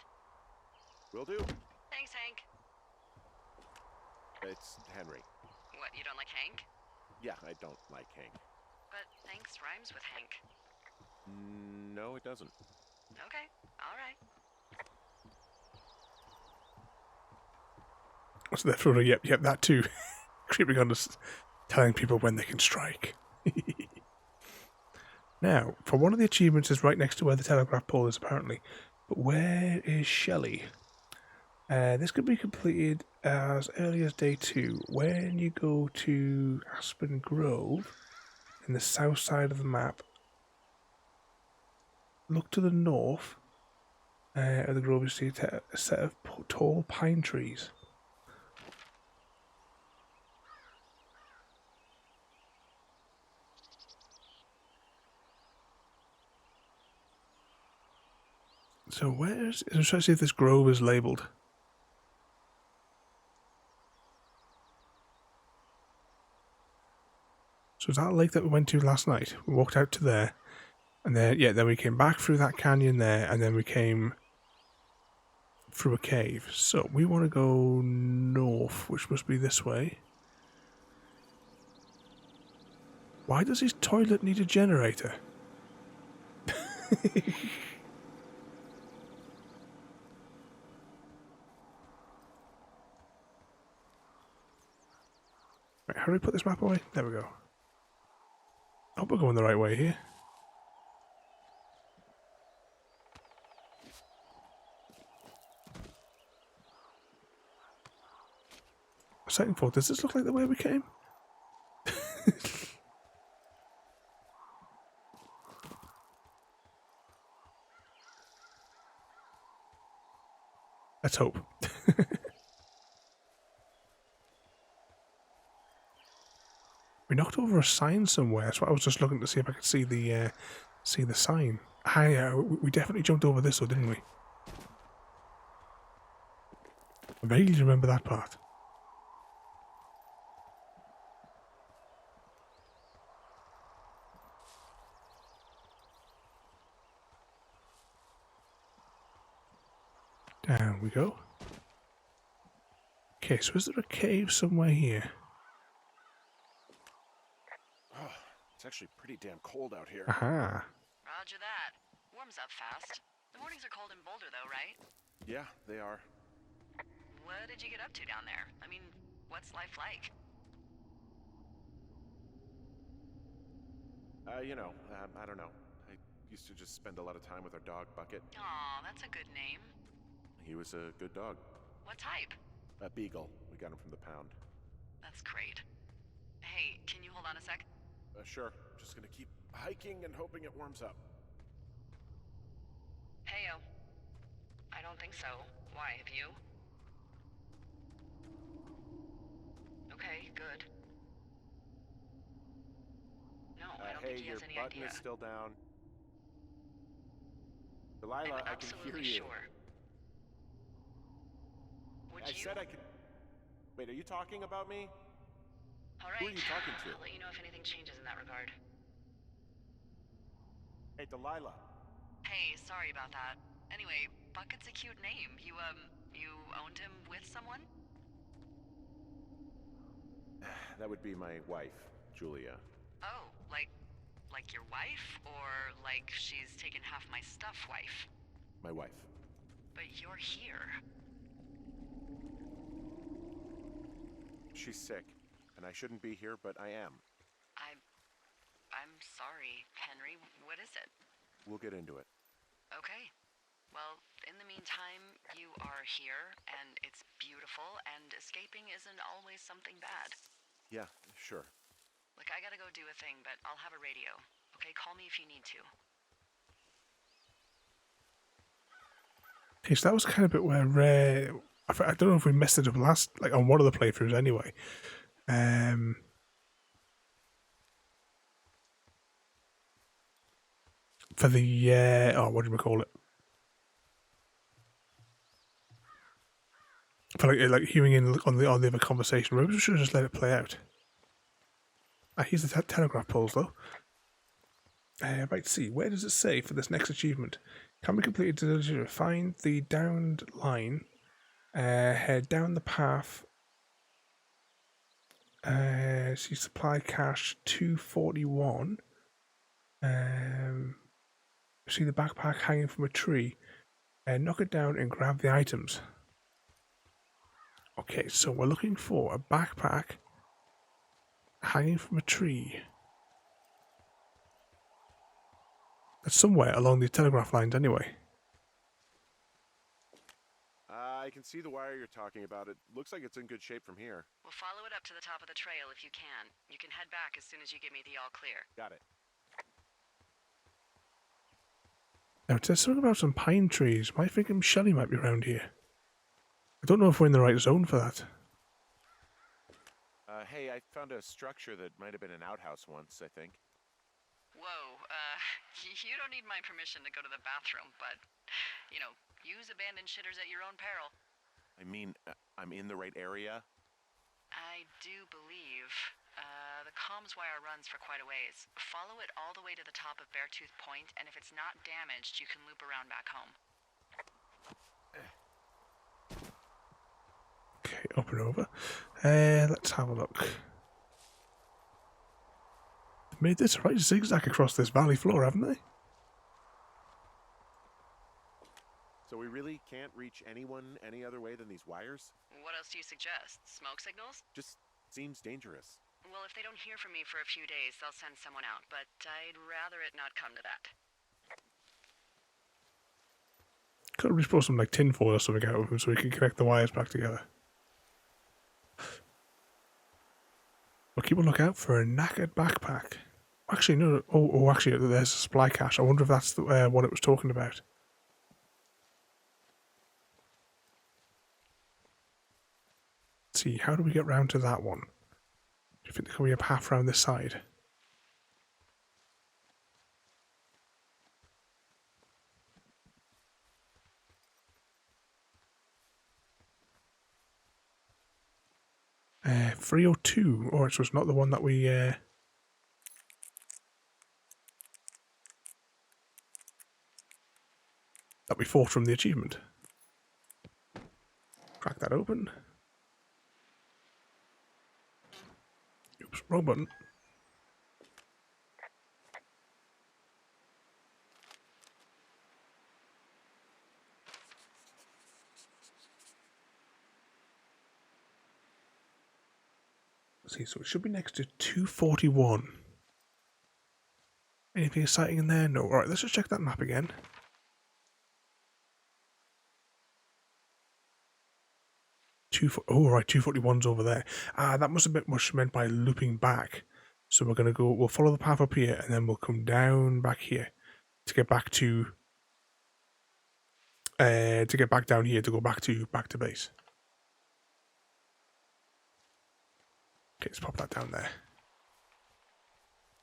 Will do. Thanks, Hank. It's Henry. What, you don't like Hank? Yeah, I don't like Hank. But thanks rhymes with Hank. No, it doesn't. Okay, alright. What's that, Frodo? Yep, that too. Creeping on us, telling people when they can strike. Now, for one of the achievements is right next to where the telegraph pole is, apparently. But where is Shelley? This could be completed as early as day 2. When you go to Aspen Grove, in the south side of the map, look to the north of the grove, you see a set of tall pine trees. So I'm trying to see if this grove is labelled. So is that lake that we went to last night? We walked out to there, and then we came back through that canyon there, and then we came through a cave. So we want to go north, which must be this way. Why does his toilet need a generator? Right, how do we put this map away? There we go. I hope we're going the right way here. Second thought, does this look like the way we came? Let's hope. We knocked over a sign somewhere, so I was just looking to see if I could see the sign. We definitely jumped over this, though, didn't we? I vaguely remember that part. Down we go. Okay, so is there a cave somewhere here? Oh, it's actually pretty damn cold out here. Aha. Roger that. Warms up fast. The mornings are cold in Boulder, though, right? Yeah, they are. What did you get up to down there? I mean, what's life like? I don't know. I used to just spend a lot of time with our dog, Bucket. Aw, that's a good name. He was a good dog. What type? A beagle. We got him from the pound. That's great. Hey, can you hold on a sec? Sure. Just gonna keep hiking and hoping it warms up. Heyo. I don't think so. Why, have you? Okay, good. No, I don't Hey, think he your has any button idea. is still down. Delilah, I'm I can absolutely hear you. sure. Would I you? said I could... Wait, are you talking about me? All right. Who are you talking to? I'll let you know if anything changes in that regard. Hey, Delilah. Hey, sorry about that. Anyway, Bucket's a cute name. You owned him with someone? That would be my wife, Julia. Oh, like your wife? Or like she's taken half my stuff wife? My wife. But you're here. She's sick, and I shouldn't be here, but I am. I'm sorry, Henry. What is it? We'll get into it. Okay. Well, in the meantime, you are here, and it's beautiful, and escaping isn't always something bad. Yeah, sure. Look, I gotta go do a thing, but I'll have a radio. Okay, call me if you need to. Okay, so that was kind of a bit where I don't know if we messed it up last, like on one of the playthroughs anyway. For the what do we call it? For like hearing in on the other conversation. Maybe we should have just let it play out. Here's the telegraph poles though. Right, see, where does it say for this next achievement? Can be completed. Find the downed line. Head down the path. See supply cache 241. See the backpack hanging from a tree. Knock it down and grab the items. Okay, so we're looking for a backpack hanging from a tree. That's somewhere along the telegraph lines anyway. I can see the wire you're talking about. It looks like it's in good shape from here. We'll follow it up to the top of the trail if you can. You can head back as soon as you give me the all clear. Got it. Now it says something about some pine trees. I think Shelley might be around here. I don't know if we're in the right zone for that. Hey, I found a structure that might have been an outhouse once, I think. Whoa, you don't need my permission to go to the bathroom, but, use abandoned shitters at your own peril. I mean, I'm in the right area. I do believe. The comms wire runs for quite a ways. Follow it all the way to the top of Beartooth Point, and if it's not damaged, you can loop around back home. Okay, up and over. Let's have a look. They've made this right zigzag across this valley floor, haven't they? So we really can't reach anyone any other way than these wires? What else do you suggest? Smoke signals? Just seems dangerous. Well, if they don't hear from me for a few days, they'll send someone out, but I'd rather it not come to that. Could have just brought some like tinfoil or something out of them so we can connect the wires back together. We'll keep a lookout for a knackered backpack. Actually, no. Actually, there's a supply cache. I wonder if that's the, what it was talking about. Let's see, how do we get round to that one? you think there can be a path around this side? Uh, 302. Oh, it was not the one that we fought from the achievement. Crack that open. Oops, wrong button. Let's see, so it should be next to 241. Anything exciting in there? No. Alright, let's just check that map again. Oh, right, 241's over there. Ah, that must have been what she meant by looping back. So we're gonna go. We'll follow the path up here, and then we'll come down back here to get back to. To get back down here to go back to base. Okay, let's pop that down there.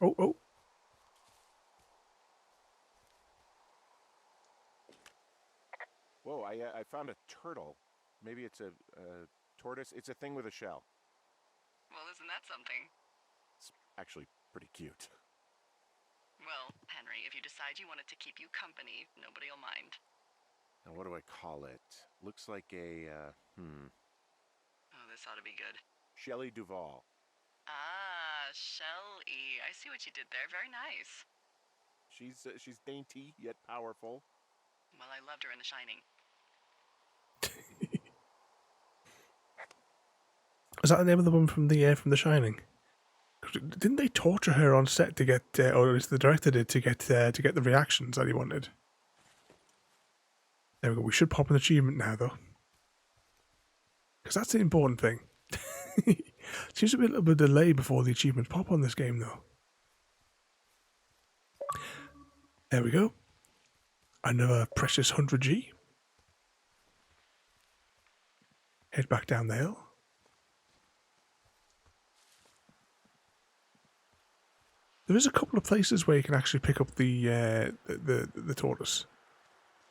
Oh, oh. Whoa! I found a turtle. Maybe it's a tortoise. It's a thing with a shell. Well, isn't that something? It's actually pretty cute. Well, Henry, if you decide you want it to keep you company, nobody'll mind. Now, what do I call it? Looks like a Oh, this ought to be good. Shelley Duvall. Ah, Shelley. I see what you did there. Very nice. She's dainty yet powerful. Well, I loved her in The Shining. Is that the name of the woman from The Shining? Didn't they torture her on set to get, or at least the director did to get the reactions that he wanted? There we go. We should pop an achievement now, though, because that's the important thing. Seems to be a little bit of delay before the achievements pop on this game, though. There we go. Another precious 100G. Head back down the hill. There is a couple of places where you can actually pick up the tortoise,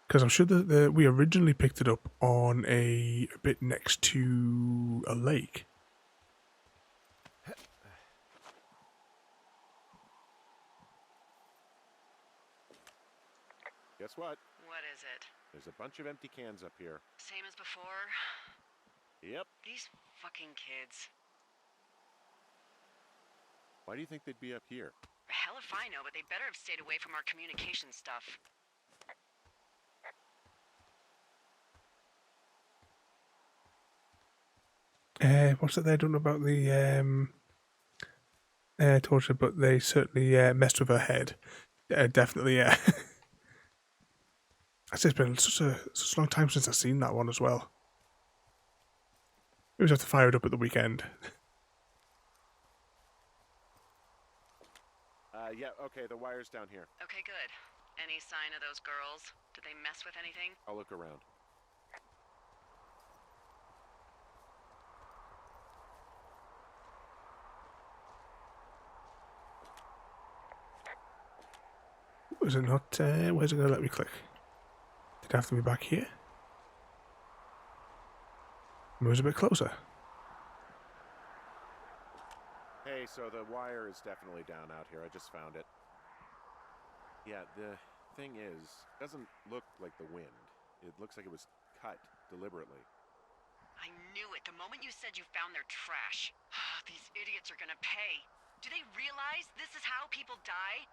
because I'm sure that we originally picked it up on a bit next to a lake. Guess what? What is it? There's a bunch of empty cans up here. Same as before? Yep. These fucking kids. Why do you think they'd be up here? Hell if I know, but they better have stayed away from our communication stuff. What's it they don't know about the torture, but they certainly messed with her head. Definitely, yeah. It's been such a long time since I've seen that one as well. We always have to fire it up at the weekend. Yeah, okay, the wire's down here. Okay, good. Any sign of those girls? Did they mess with anything? I'll look around. Was it not? Where's it going to let me click? Did it have to be back here? Moves a bit closer. Hey, so the wire is definitely down out here. I just found it. Yeah, the thing is, it doesn't look like the wind. It looks like it was cut deliberately. I knew it the moment you said you found their trash. These idiots are gonna pay. Do they realize this is how people die?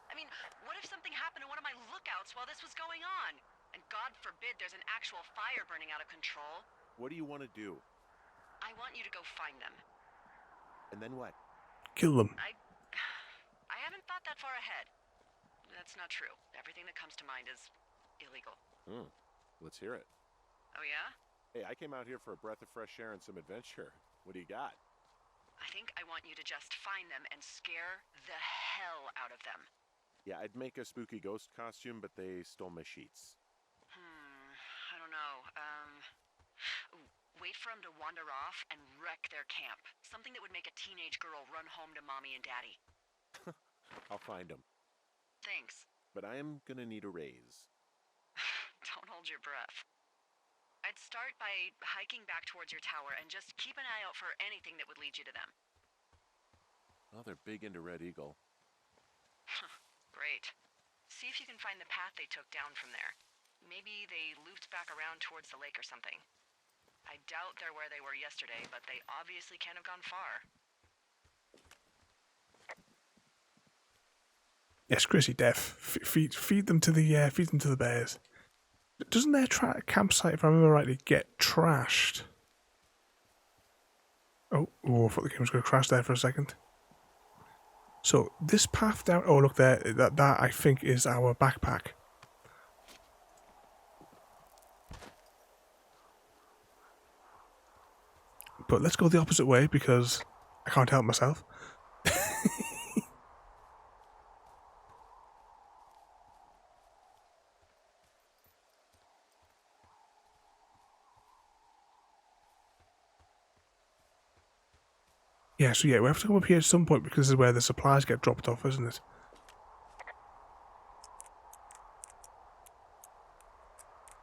I mean, what if something happened to one of my lookouts while this was going on? And God forbid there's an actual fire burning out of control. What do you want to do? I want you to go find them. And then what? Kill them. I haven't thought that far ahead. That's not true. Everything that comes to mind is illegal. Let's hear it. Oh yeah? Hey, I came out here for a breath of fresh air and some adventure. What do you got? I think I want you to just find them and scare the hell out of them. Yeah, I'd make a spooky ghost costume, but they stole my sheets. I don't know. Ooh, Wait for them to wander off and wreck their camp. Something that would make a teenage girl run home to mommy and daddy. I'll find them. Thanks. But I am gonna need a raise. Don't hold your breath. I'd start by hiking back towards your tower and just keep an eye out for anything that would lead you to them. Well, they're big into Red Eagle. Great. See if you can find the path they took down from there. Maybe they looped back around towards the lake or something. I doubt they're where they were yesterday, but they obviously can't have gone far. Yes, Chrissy, Dev. Feed them to the bears. Doesn't their campsite, if I remember rightly, get trashed? Oh, I thought the game was going to crash there for a second. So this path down. Oh, look there. That I think is our backpack. But let's go the opposite way because I can't help myself. Yeah, so we have to come up here at some point because this is where the supplies get dropped off, isn't it?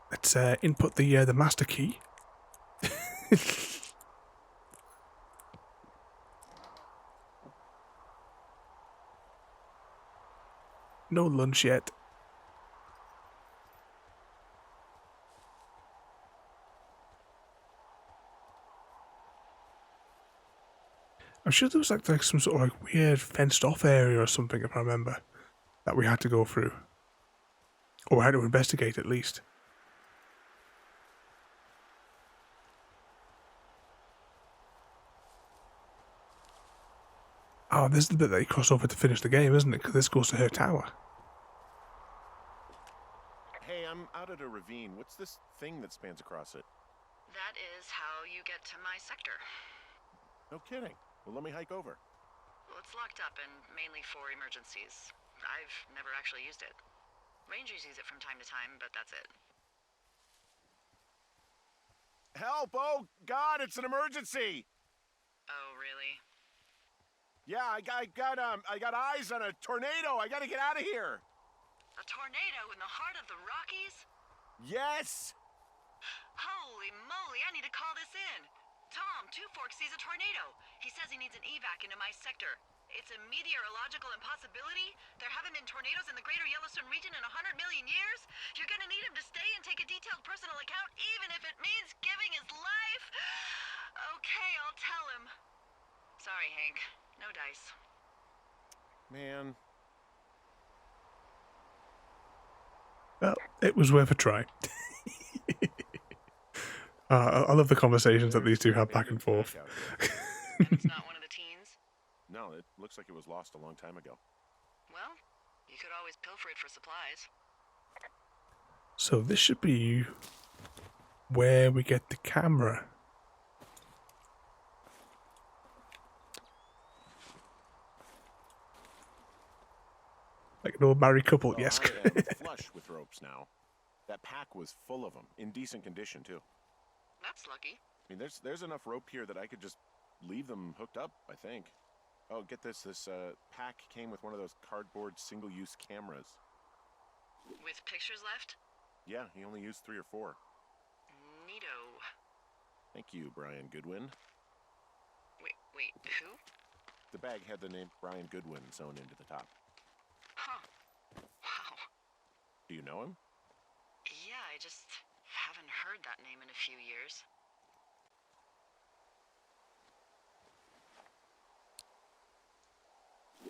Let's input the master key. No lunch yet. I'm sure there was like some sort of like weird fenced off area or something, if I remember, that we had to go through. Or we had to investigate at least. Oh, this is the bit that you cross over to finish the game, isn't it? Because this goes to her tower. Hey, I'm out at a ravine. What's this thing that spans across it? That is how you get to my sector. No kidding. Well, let me hike over. Well, it's locked up and mainly for emergencies. I've never actually used it. Rangers use it from time to time, but that's it. Help! Oh, God, it's an emergency! Oh, really? Yeah, I got eyes on a tornado. I gotta get out of here. A tornado in the heart of the Rockies? Yes! Holy moly, I need to call this in. Tom, Two Forks sees a tornado. He says he needs an evac into my sector. It's a meteorological impossibility. There haven't been tornadoes in the greater Yellowstone region in 100 million years. You're gonna need him to stay and take a detailed personal account, even if it means giving his life. Okay, I'll tell him. Sorry, Hank. No dice. Man. Well, it was worth a try. I love the conversations that these two have back and forth. And it's not one of the teens? No, it looks like it was lost a long time ago. Well, you could always pilfer it for supplies. So this should be where we get the camera. Like an old married couple, Well, yes. I am flush with ropes now. That pack was full of them, in decent condition too. That's lucky. I mean, there's enough rope here that I could just leave them hooked up, I think. Oh, get this. This pack came with one of those cardboard single-use cameras. With pictures left? Yeah, he only used 3 or 4. Neato. Thank you, Brian Goodwin. Wait, who? The bag had the name Brian Goodwin sewn into the top. Huh. Wow. Do you know him? Yeah, I just haven't heard that name in a few years.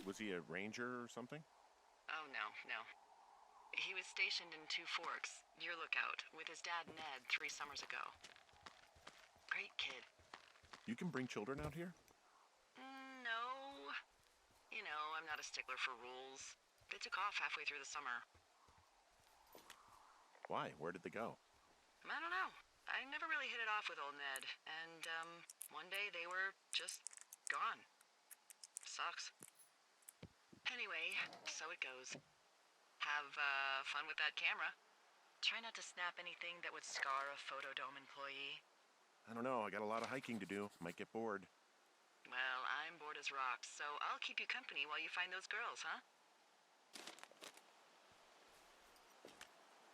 Was he a ranger or something? Oh, no. He was stationed in Two Forks, your lookout, with his dad Ned 3 summers ago. Great kid. You can bring children out here? No. You know, I'm not a stickler for rules. They took off halfway through the summer. Why? Where did they go? I don't know. I never really hit it off with old Ned, and, one day they were just gone. Sucks. Anyway, so it goes. Have, fun with that camera. Try not to snap anything that would scar a Photodome employee. I don't know. I got a lot of hiking to do. Might get bored. Well, I'm bored as rocks, so I'll keep you company while you find those girls, huh?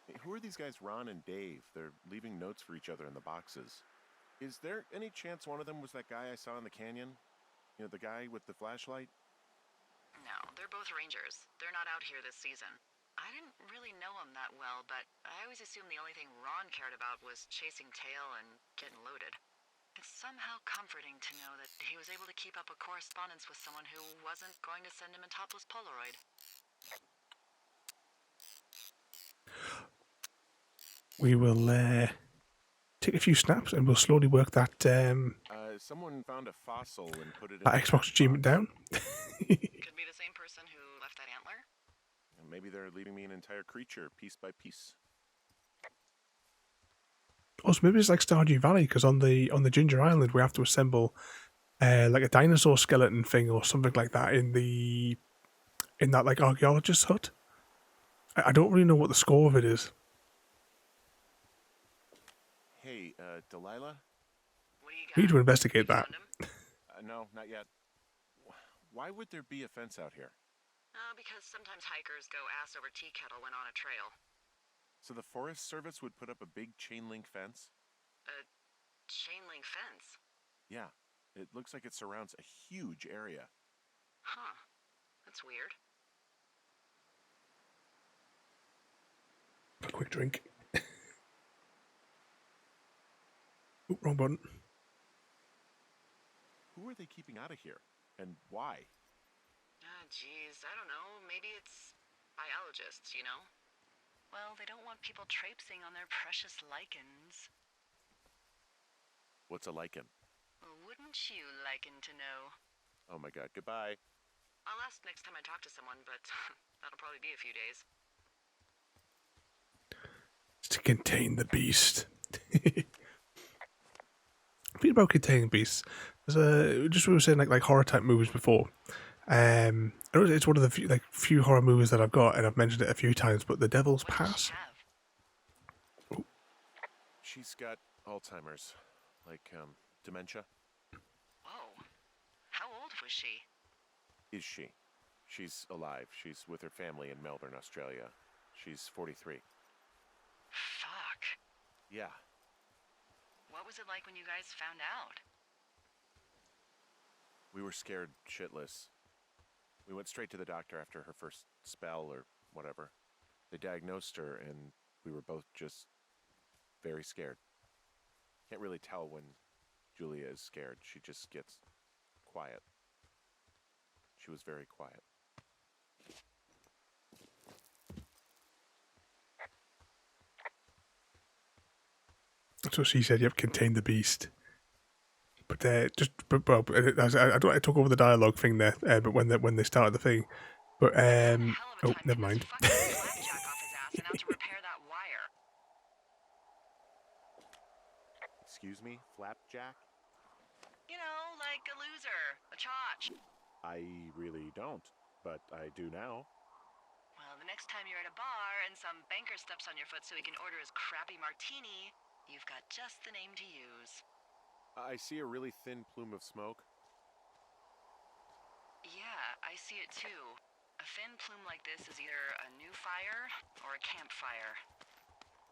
Hey, who are these guys, Ron and Dave? They're leaving notes for each other in the boxes. Is there any chance one of them was that guy I saw in the canyon? You know, the guy with the flashlight? No, they're both rangers. They're not out here this season. I didn't really know him that well, but I always assumed the only thing Ron cared about was chasing tail and getting loaded. It's somehow comforting to know that he was able to keep up a correspondence with someone who wasn't going to send him a topless Polaroid. We will take a few snaps and we'll slowly work that Someone found a fossil and put it in that the Xbox achievement down. Could be the same person who left that antler. And maybe they're leaving me an entire creature, piece by piece. Also, maybe it's like Stardew Valley, because on the Ginger Island we have to assemble like a dinosaur skeleton thing or something like that in that like archaeologist's hut. I don't really know what the score of it is. Hey, Delilah? What do you got? We need to investigate You that. found him? No, not yet. Why would there be a fence out here? Because sometimes hikers go ass over tea kettle when on a trail. So the Forest Service would put up a big chain link fence? A chain link fence? Yeah. It looks like it surrounds a huge area. Huh. That's weird. A quick drink. Oop, wrong button. Who are they keeping out of here? And why? Geez, I don't know. Maybe it's biologists, you know? Well, they don't want people traipsing on their precious lichens. What's a lichen? Wouldn't you liken to know? Oh my god, goodbye. I'll ask next time I talk to someone, but that'll probably be a few days. To contain the beast. Think about containing beasts. There's just we were saying like horror type movies before. I know it's one of the few horror movies that I've got, and I've mentioned it a few times. But The Devil's What does Pass. she have? She's got Alzheimer's. Like, dementia. Whoa. How old was she? Is she? She's alive. She's with her family in Melbourne, Australia. She's 43. Fuck. Yeah. What was it like when you guys found out? We were scared shitless. We went straight to the doctor after her first spell or whatever. They diagnosed her and we were both just very scared. Can't really tell when Julia is scared. She just gets quiet. She was very quiet. That's what she said. You have to contain the beast. But I don't want to talk over the dialogue thing there. But when they started the thing, but Hell of a oh, time never getting mind. this fucking flapjack off his ass and out to repair that wire. Excuse me, Flapjack? You know, like a loser, a chotch. I really don't, but I do now. Well, the next time you're at a bar and some banker steps on your foot so he can order his crappy martini, you've got just the name to use. I see a really thin plume of smoke. Yeah, I see it too. A thin plume like this is either a new fire or a campfire.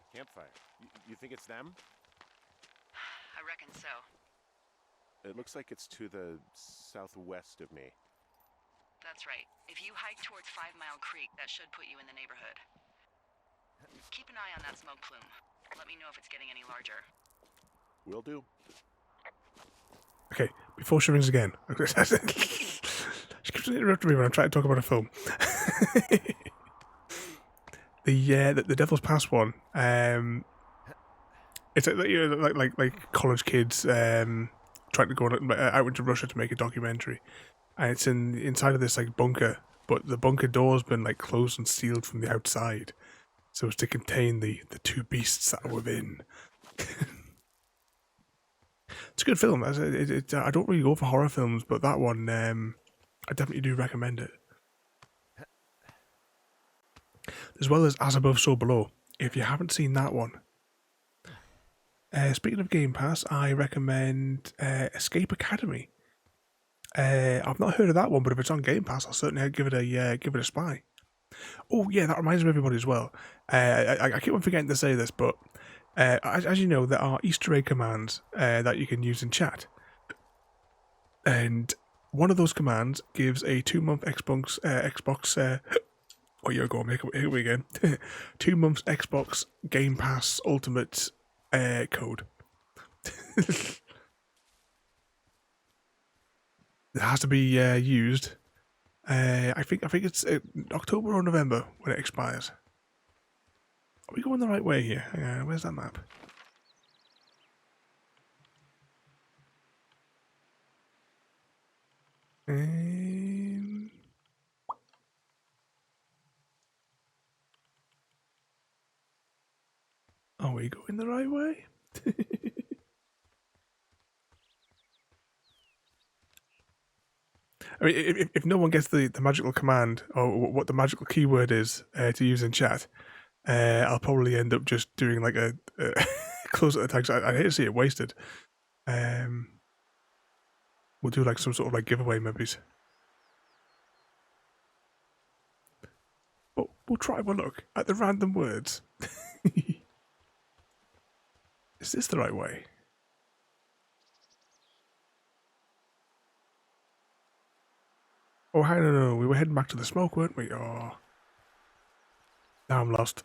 Campfire. You think it's them? I reckon so. It looks like it's to the southwest of me. That's right. If you hike towards 5 Mile Creek, that should put you in the neighborhood. Keep an eye on that smoke plume. Let me know if it's getting any larger. Will do. Okay, before she rings again. She keeps interrupting me when I'm trying to talk about a film. The Devil's Pass one. It's like college kids trying to go out into Russia to make a documentary, and it's inside of this like bunker, but the bunker door's been like closed and sealed from the outside, so it's to contain the two beasts that are within. It's a good film. I don't really go for horror films, but that one, I definitely do recommend it. As well as Above, So Below. If you haven't seen that one, Speaking of Game Pass, I recommend Escape Academy. I've not heard of that one, but if it's on Game Pass, I'll certainly give it a spy. Oh yeah, that reminds me of everybody as well. I keep on forgetting to say this, but as you know, there are Easter egg commands that you can use in chat, and one of those commands gives a 2-month Xbox. Oh, yeah, go on, here we again. 2 months Xbox Game Pass Ultimate code. It has to be used. I think it's October or November when it expires. Are we going the right way here? Where's that map? Are we going the right way? I mean, if no one gets the magical command or what the magical keyword is to use in chat, I'll probably end up just doing like a close at the tag. I hate to see it wasted. We'll do like some sort of like giveaway maybe. But we'll try one look at the random words. Is this the right way? Oh, hang on, no, we were heading back to the smoke, weren't we? Oh, now I'm lost.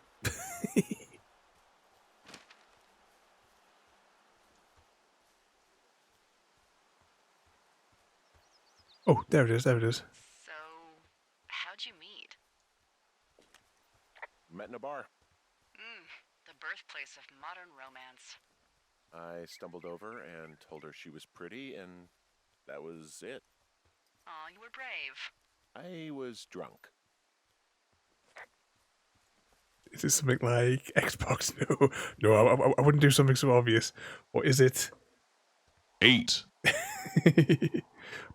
Oh, there it is, there it is. So, how'd you meet? Met in a bar. The birthplace of modern romance. I stumbled over and told her she was pretty, and that was it. Aw, you were brave. I was drunk. Is this something like Xbox? No, I wouldn't do something so obvious. Or is it? 8.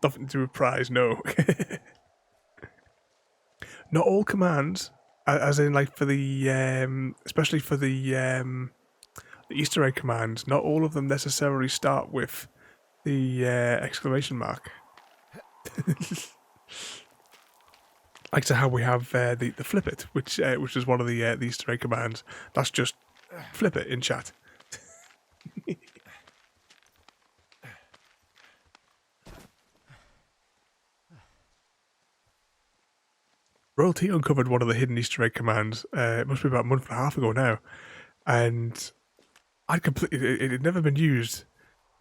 Nothing to do with prize, no. Not all commands, as in like for the, especially for the Easter egg commands, not all of them necessarily start with the exclamation mark. Like to how we have the flip it, which is one of the Easter egg commands. That's just flip it in chat. Royalty uncovered one of the hidden Easter egg commands. It must be about a month and a half ago now, and I'd completely it had never been used.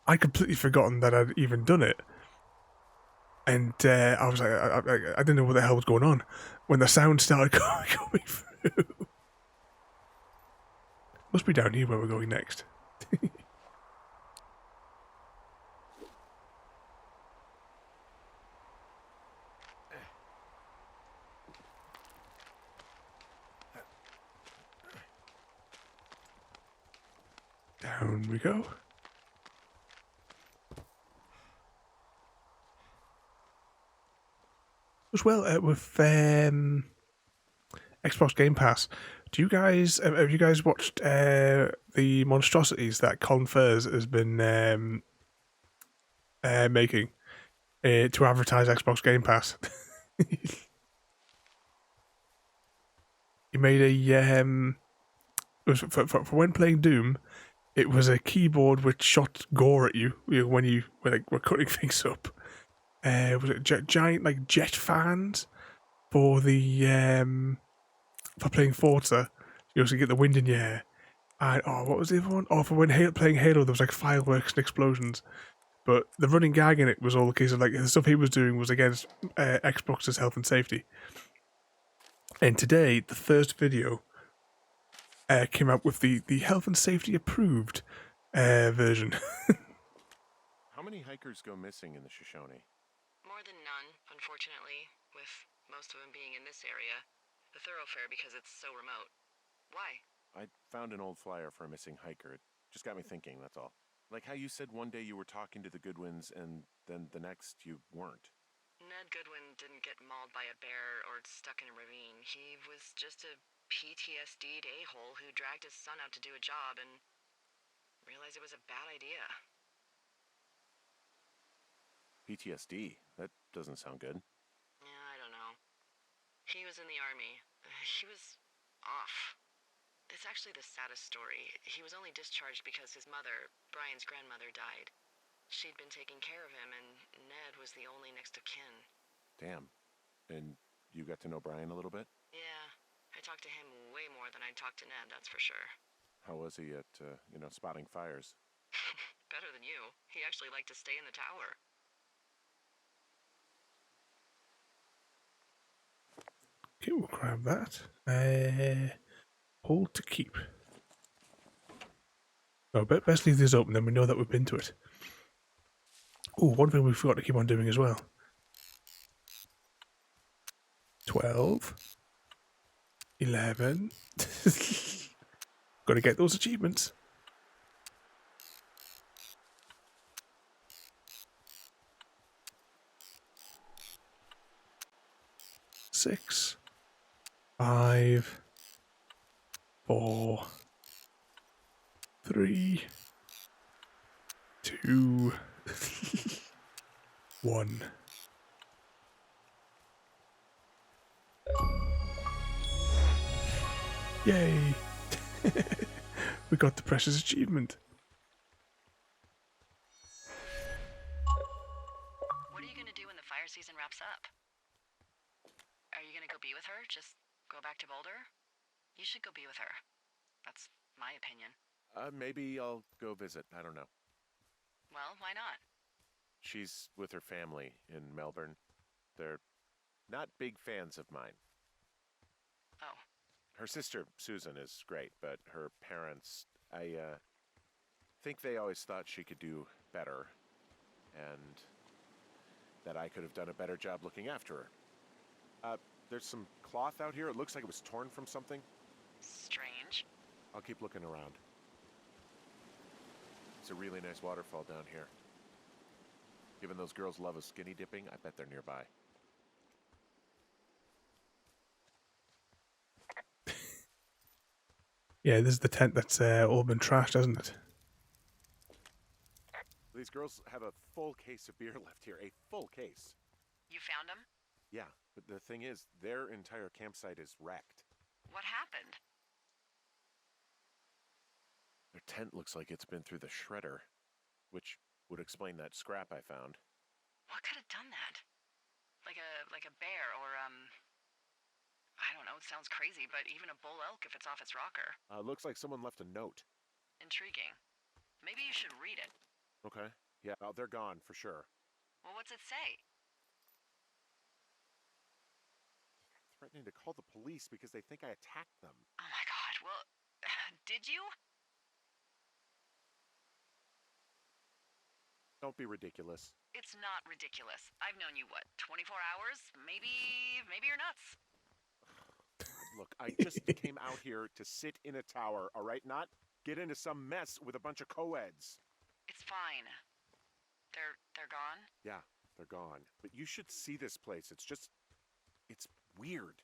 I'd completely forgotten that I'd even done it, and I was like, I didn't know what the hell was going on when the sound started coming through. Must be down here where we're going next. Down we go. As well with Xbox Game Pass, do you guys have you guys watched the monstrosities that Colin Furs has been making to advertise Xbox Game Pass? He made a it was for when playing Doom. It was a keyboard which shot gore at you, when you were cutting things up. Was it giant like jet fans for the for playing Forza? You also get the wind in your hair. And what was the other one? Oh, for when playing Halo, there was like fireworks and explosions. But the running gag in it was all the case of like the stuff he was doing was against Xbox's health and safety. And today, the first video came out with the health and safety approved version. How many hikers go missing in the Shoshone? More than none, unfortunately, with most of them being in this area. The thoroughfare because it's so remote. Why? I found an old flyer for a missing hiker. It just got me thinking, that's all. Like how you said one day you were talking to the Goodwins and then the next you weren't. Ned Goodwin didn't get mauled by a bear or stuck in a ravine. He was just a PTSD'd a-hole who dragged his son out to do a job and realized it was a bad idea. PTSD? That doesn't sound good. Yeah, I don't know. He was in the army. He was off. It's actually the saddest story. He was only discharged because his mother, Brian's grandmother, died. She'd been taking care of him, and Ned was the only next of kin. Damn. And you got to know Brian a little bit? Yeah, I talked to him way more than I'd talked to Ned, that's for sure. How was he at, spotting fires? Better than you. He actually liked to stay in the tower. Okay, we'll grab that. Hold to keep. Oh, but best leave this open, then we know that we've been to it. Oh, one thing we forgot to keep on doing as well. 12. 11. Got to get those achievements. 6. 5. 4. 3. 2. 1. Yay! We got the precious achievement. What are you gonna do when the fire season wraps up? Are you gonna go be with her? Just go back to Boulder? You should go be with her. That's my opinion. Maybe I'll go visit. I don't know. Well, why not? She's with her family in Melbourne. They're not big fans of mine. Oh. Her sister, Susan, is great, but her parents, I think they always thought she could do better, and that I could have done a better job looking after her. There's some cloth out here. It looks like it was torn from something. Strange. I'll keep looking around. It's a really nice waterfall down here. Given those girls love of skinny dipping, I bet they're nearby. Yeah, this is the tent that's all been trashed, hasn't it? These girls have a full case of beer left here. A full case. You found him? Yeah, but the thing is, their entire campsite is wrecked. What happened? Their tent looks like it's been through the shredder, which would explain that scrap I found. What could have done that? Like a bear or, I don't know, it sounds crazy, but even a bull elk if it's off its rocker. Looks like someone left a note. Intriguing. Maybe you should read it. Okay. Yeah, they're gone for sure. Well, what's it say? Threatening to call the police because they think I attacked them. Oh my god, well, did you? Don't be ridiculous. It's not ridiculous. I've known you, what, 24 hours? Maybe you're nuts. Look, I just came out here to sit in a tower, all right? Not get into some mess with a bunch of co-eds. It's fine. They're gone? Yeah, they're gone. But you should see this place. It's weird.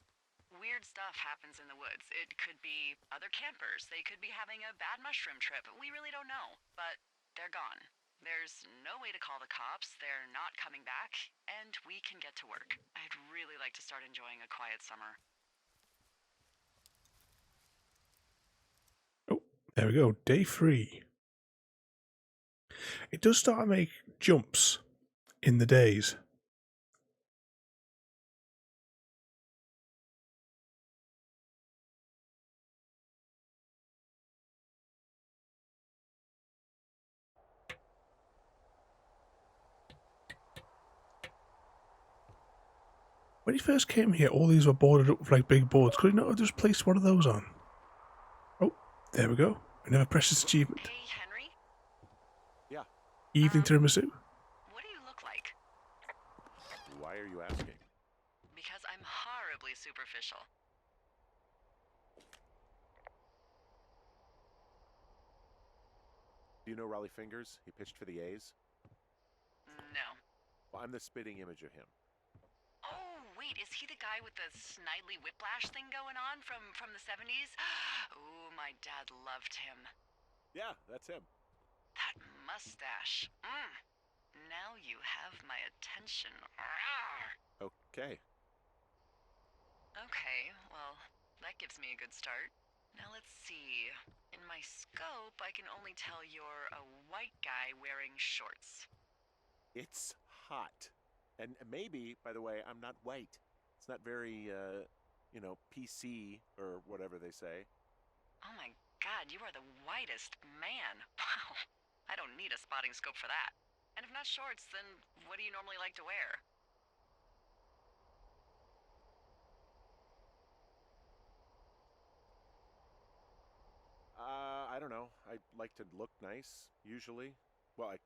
Weird stuff happens in the woods. It could be other campers. They could be having a bad mushroom trip. We really don't know. But they're gone. There's no way to call the cops. They're not coming back. And we can get to work. I'd really like to start enjoying a quiet summer. Oh, there we go. Day 3. It does start to make jumps in the days. When he first came here, all these were boarded up with like big boards. Could he not have just placed one of those on? Oh, there we go. Another precious achievement. Hey, Henry? Yeah. Evening tiramisu. What do you look like? Why are you asking? Because I'm horribly superficial. Do you know Raleigh Fingers? He pitched for the A's. No. Well, I'm the spitting image of him. Oh, wait, is he the guy with the snidely whiplash thing going on from the 70s? Ooh, my dad loved him. Yeah, that's him. That mustache. Now you have my attention. Rawr. Okay. Okay, well, that gives me a good start. Now let's see. In my scope, I can only tell you're a white guy wearing shorts. It's hot. And maybe, by the way, I'm not white. It's not very, PC or whatever they say. Oh my god, you are the whitest man. Wow. I don't need a spotting scope for that. And if not shorts, then what do you normally like to wear? I don't know. I like to look nice, usually. Well, I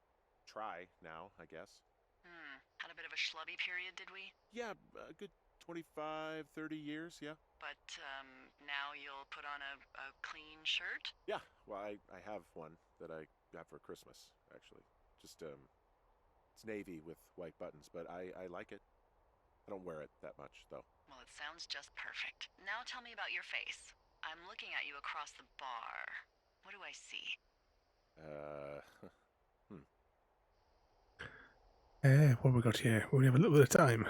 try now, I guess. Had a bit of a schlubby period, did we? Yeah, a good 25, 30 years, yeah. But, now you'll put on a clean shirt? Yeah, well, I have one that I got for Christmas, actually. Just, it's navy with white buttons, but I like it. I don't wear it that much, though. Well, it sounds just perfect. Now tell me about your face. I'm looking at you across the bar. What do I see? What have we got here? We only have a little bit of time.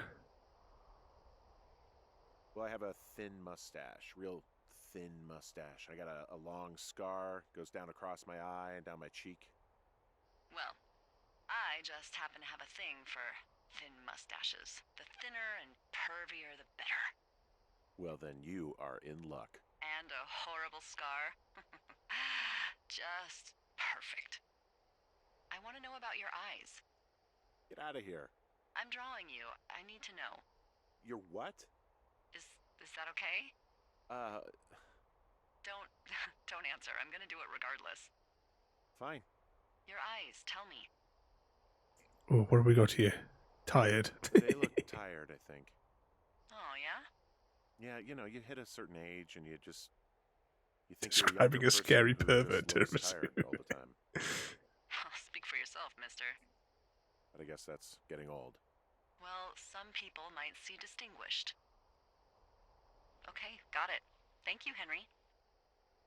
Well, I have a thin mustache, real thin mustache. I got a long scar, goes down across my eye and down my cheek. Well, I just happen to have a thing for thin mustaches. The thinner and pervier, the better. Well, then you are in luck. And a horrible scar. Just perfect. I want to know about your eyes. Get out of here. I'm drawing you. I need to know. You're what? Is that okay? Don't don't answer. I'm gonna do it regardless. Fine. Your eyes, tell me. Oh, what have we got here? Tired. They look tired, I think. Oh, yeah? Yeah, you hit a certain age and you think Describing you're a scary person who pervert just looks to tired all the time. Speak for yourself, mister. But I guess that's getting old. Well, some people might see distinguished. Okay, got it. Thank you, Henry.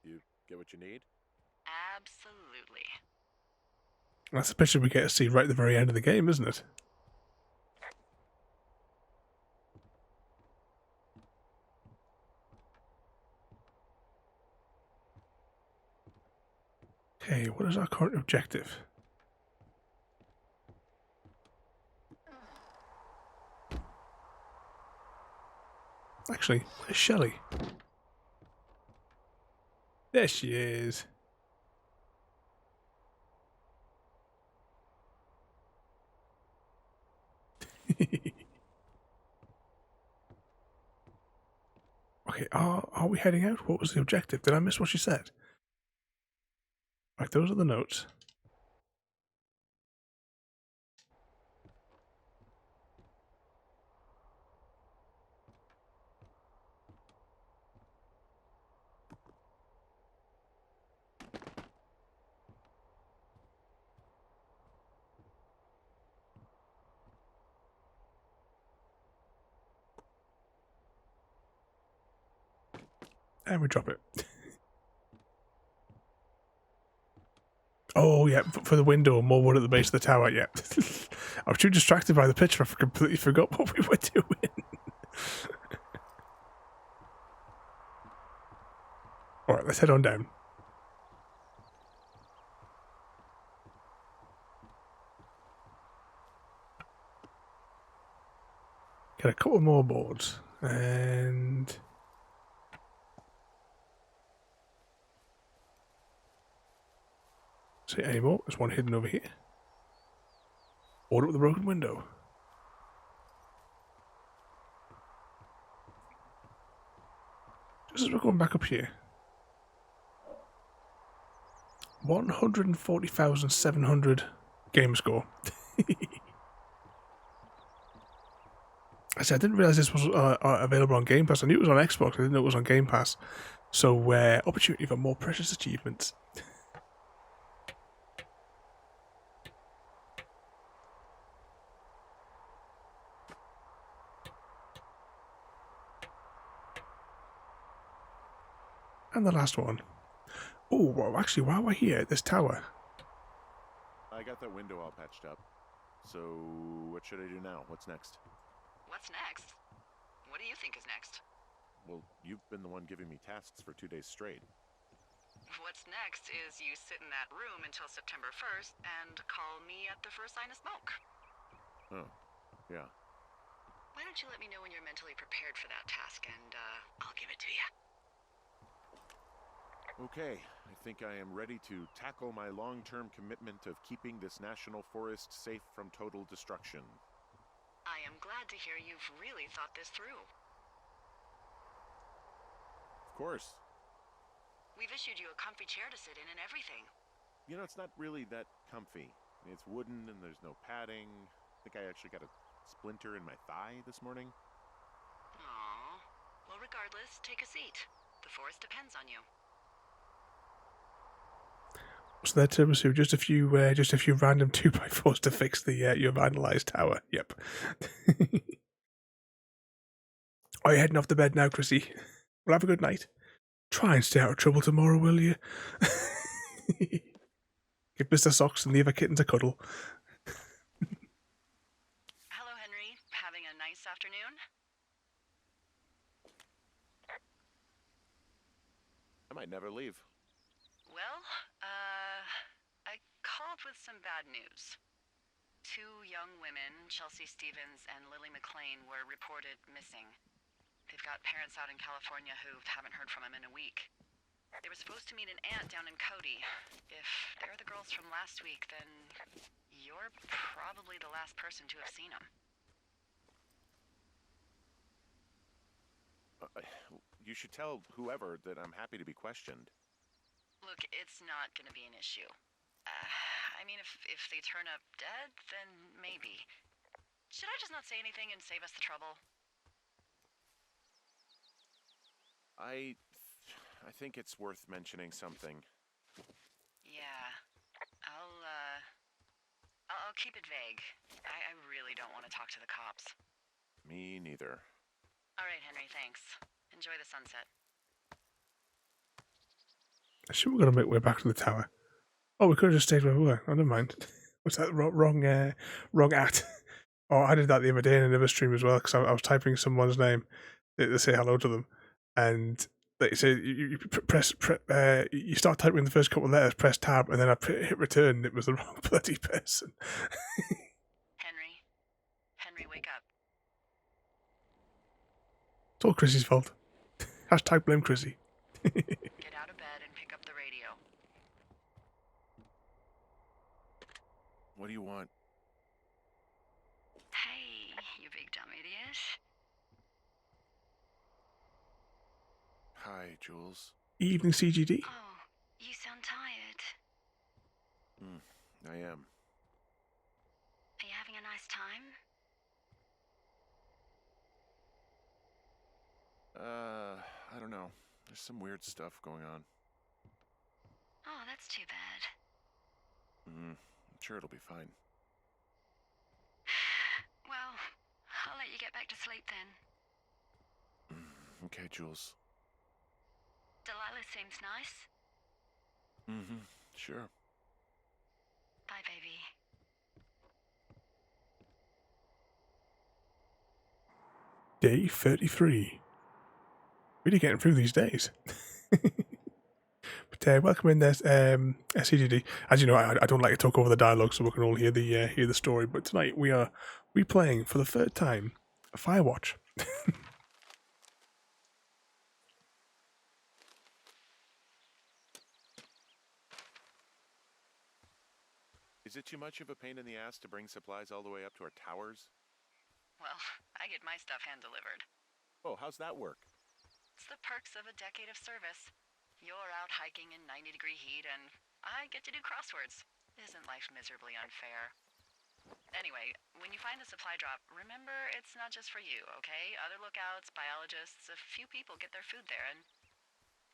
You get what you need? Absolutely. That's a picture we get to see right at the very end of the game, isn't it? Okay, what is our current objective? Actually, where's Shelley? There she is. Okay, are we heading out? What was the objective? Did I miss what she said? Right, those are the notes. And we drop it. Oh, yeah, for the window, more wood at the base of the tower, yeah. I was too distracted by the picture, I completely forgot what we were doing. Alright, let's head on down. Get a couple more boards, and... See any more? There's one hidden over here. Order up the broken window. Just as we're going back up here. 140,700 game score. I said I didn't realise this was available on Game Pass. I knew it was on Xbox. I didn't know it was on Game Pass. So, opportunity for more precious achievements. And the last one. Oh, well, actually, while we're here at this tower, got that window all patched up. So, what should I do now? What's next? What's next? What do you think is next? Well, you've been the one giving me tasks for 2 days straight. What's next is you sit in that room until September 1st and call me at the first sign of smoke. Oh, yeah. Why don't you let me know when you're mentally prepared for that task, and I'll give it to you. Okay, I think I am ready to tackle my long-term commitment of keeping this national forest safe from total destruction. I am glad to hear you've really thought this through. Of course. We've issued you a comfy chair to sit in and everything. You know, it's not really that comfy. It's wooden and there's no padding. I think I actually got a splinter in my thigh this morning. Aww. Well, regardless, take a seat. The forest depends on you. So there, Turbo, just a few random 2x4s to fix the your vandalized tower. Yep. Are you heading off to bed now, Chrissy? Well, have a good night. Try and stay out of trouble tomorrow, will you? Give Mr. Socks and the other kittens a cuddle. Hello, Henry. Having a nice afternoon? I might never leave. Well, I called with some bad news. 2 young women, Chelsea Stevens and Lily McLean, were reported missing. They've got parents out in California who haven't heard from them in a week. They were supposed to meet an aunt down in Cody. If they're the girls from last week, then you're probably the last person to have seen them. You should tell whoever that I'm happy to be questioned. Look, it's not going to be an issue. I mean, if they turn up dead, then maybe. Should I just not say anything and save us the trouble? I think it's worth mentioning something. Yeah. I'll keep it vague. I really don't want to talk to the cops. Me neither. All right, Henry, thanks. Enjoy the sunset. I assume we're going to make way back to the tower. Oh, we could have just stayed where we were. Oh, never mind. What's that? Wrong at. Oh, I did that the other day in another stream as well, because I was typing someone's name to say hello to them, and they say you you start typing the first couple of letters, press tab, and then I hit return, and it was the wrong bloody person. Henry, wake up. It's all Chrissy's fault. Hashtag blame Chrissy. Get out of bed and pick up the radio. What do you want? Hey, you big dumb idiot. Hi, Jules. Evening CGD. Oh, you sound tired. I am. Are you having a nice time? I don't know. There's some weird stuff going on. Oh, that's too bad. I'm sure it'll be fine. Well, I'll let you get back to sleep then. Okay, Jules. Delilah seems nice. Sure. Bye, baby. Day 33. Really getting through these days. But welcome in there, CGD. As you know, I don't like to talk over the dialogue, so we can all hear the story. But tonight we are replaying for the 3rd time Firewatch. Is it too much of a pain in the ass to bring supplies all the way up to our towers? Well, I get my stuff hand-delivered. Oh, how's that work? It's the perks of a decade of service. You're out hiking in 90-degree heat, and I get to do crosswords. Isn't life miserably unfair? Anyway, when you find a supply drop, remember it's not just for you, okay? Other lookouts, biologists, a few people get their food there, and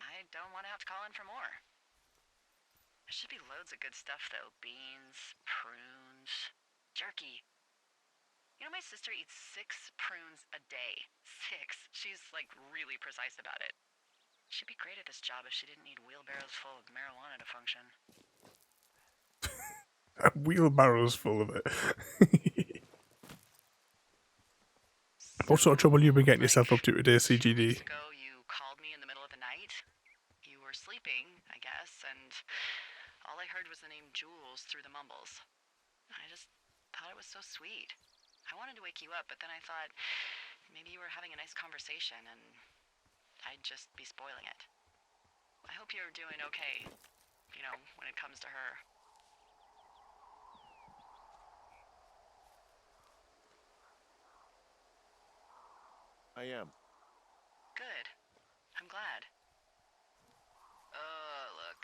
I don't want to have to call in for more. There should be loads of good stuff, though. Beans, prunes, jerky. You know, my sister eats 6 prunes a day. 6. She's, like, really precise about it. She'd be great at this job if she didn't need wheelbarrows full of marijuana to function. Wheelbarrows full of it. What sort of trouble you been getting yourself up to today, CGD? Weeks ago, you called me in the middle of the night. You were sleeping, I guess, and all I heard was the name Jules through the mumbles. I just thought it was so sweet. I wanted to wake you up, but then I thought maybe you were having a nice conversation and I'd just be spoiling it. I hope you're doing okay, you know, when it comes to her. I am. Good. I'm glad. Look.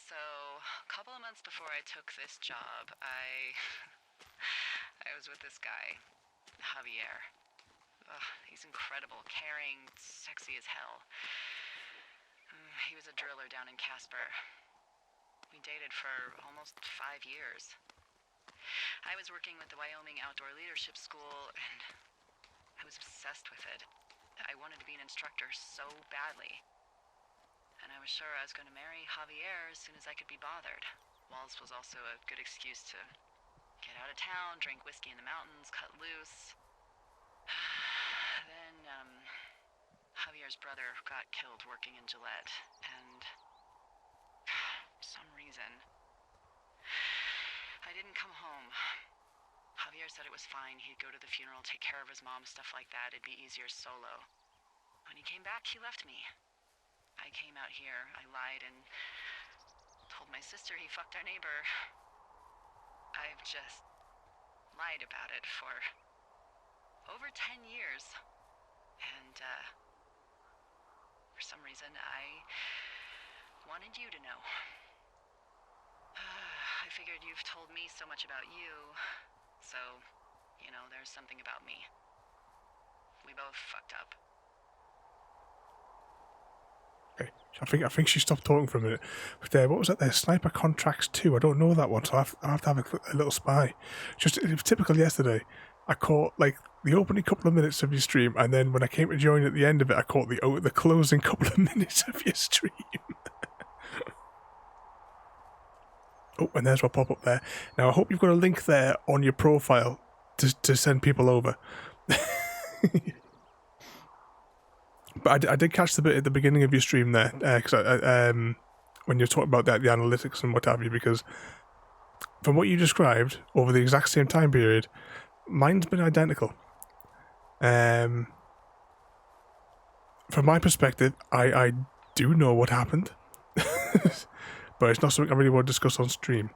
So, a couple of months before I took this job, I was with this guy, Javier. He's incredible, caring, sexy as hell. He was a driller down in Casper. We dated for almost 5 years. I was working with the Wyoming Outdoor Leadership School, and I was obsessed with it. I wanted to be an instructor so badly. And I was sure I was going to marry Javier as soon as I could be bothered. Walls was also a good excuse to get out of town, drink whiskey in the mountains, cut loose. Then, Javier's brother got killed working in Gillette, and for some reason, I didn't come home. Javier said it was fine. He'd go to the funeral, take care of his mom, stuff like that. It'd be easier solo. When he came back, he left me. I came out here. I lied and told my sister he fucked our neighbor. I've just lied about it for over 10 years. And, for some reason, I wanted you to know. I figured you've told me so much about you, so, you know, there's something about me. We both fucked up. Okay, I think she stopped talking for a minute. But what was that there? Sniper Contracts 2. I don't know that one, so I'll have to have a little spy. Just it was typical yesterday. I caught like the opening couple of minutes of your stream, and then when I came to join at the end of it, I caught the closing couple of minutes of your stream. Oh, and there's what pop up there. Now I hope you've got a link there on your profile to send people over. But I did catch the bit at the beginning of your stream there, because when you're talking about the analytics and what have you, because from what you described over the exact same time period, mine's been identical. From my perspective, I do know what happened, but it's not something I really want to discuss on stream.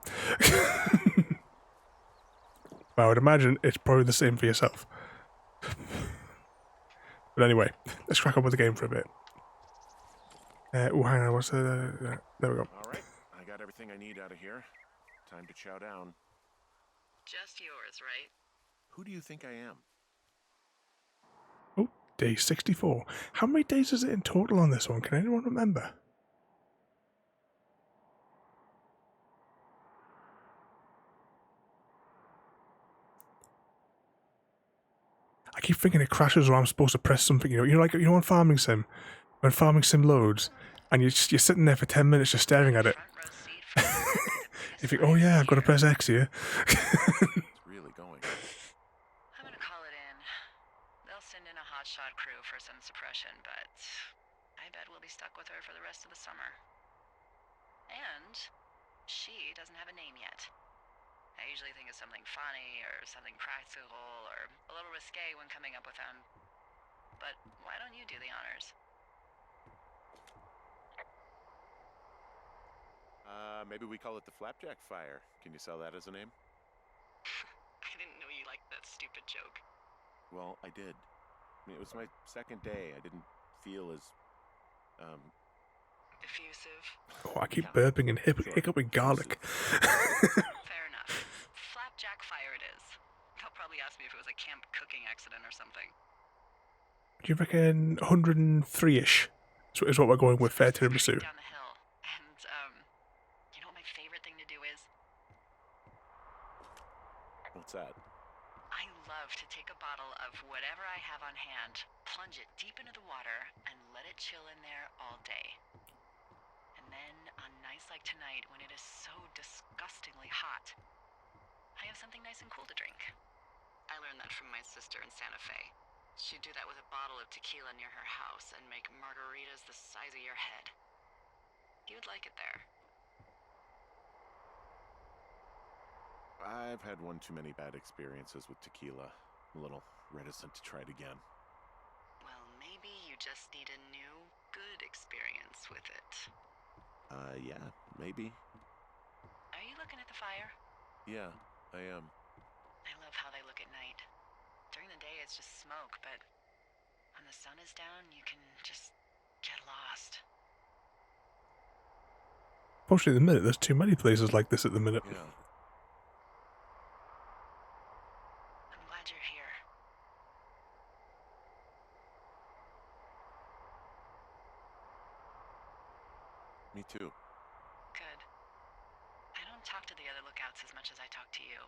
But I would imagine it's probably the same for yourself. But anyway, let's crack on with the game for a bit. Oh, hang on, what's the... there we go. All right, I got everything I need out of here. Time to chow down. Just yours, right? Who do you think I am? Oh, day 64. How many days is it in total on this one? Can anyone remember? I keep thinking it crashes or I'm supposed to press something, you know, like, you know on Farming Sim, when Farming Sim loads, and you're sitting there for 10 minutes just staring at it. Front row seat for You think, oh yeah, I've got to press X here. It's really going. I'm gonna call it in. They'll send in a hotshot crew for some suppression, but I bet we'll be stuck with her for the rest of the summer. And she doesn't have a name yet. I usually think of something funny or something practical or a little risque when coming up with them. But why don't you do the honors? Maybe we call it the Flapjack Fire. Can you sell that as a name? I didn't know you liked that stupid joke. Well, I did. I mean, it was my second day. I didn't feel as, Effusive. Oh, I keep burping and hiccuping garlic. Fair enough. Flapjack Fire it is. They'll probably ask me if it was a camp cooking accident or something. Do you reckon 103-ish is what we're going with fair tiramisu? Down the hill. And, you know what my favorite thing to do is? what's that? I love to take a bottle of whatever I have on hand, plunge it deep into the water, and let it chill in there all day. And then, on nights like tonight, when it is so disgustingly hot, I have something nice and cool to drink. I learned that from my sister in Santa Fe. She'd do that with a bottle of tequila near her house and make margaritas the size of your head. You'd like it there. I've had one too many bad experiences with tequila. I'm a little reticent to try it again. Well, maybe you just need a new, good experience with it. Yeah, maybe. Are you looking at the fire? Yeah, I am. I love how they look at night. During the day, it's just smoke, but when the sun is down, you can just get lost. Fortunately, at the minute, there's too many places like this at the minute. Yeah. I'm glad you're here. Me too. Good. I don't talk to the other lookouts as much as I talk to you.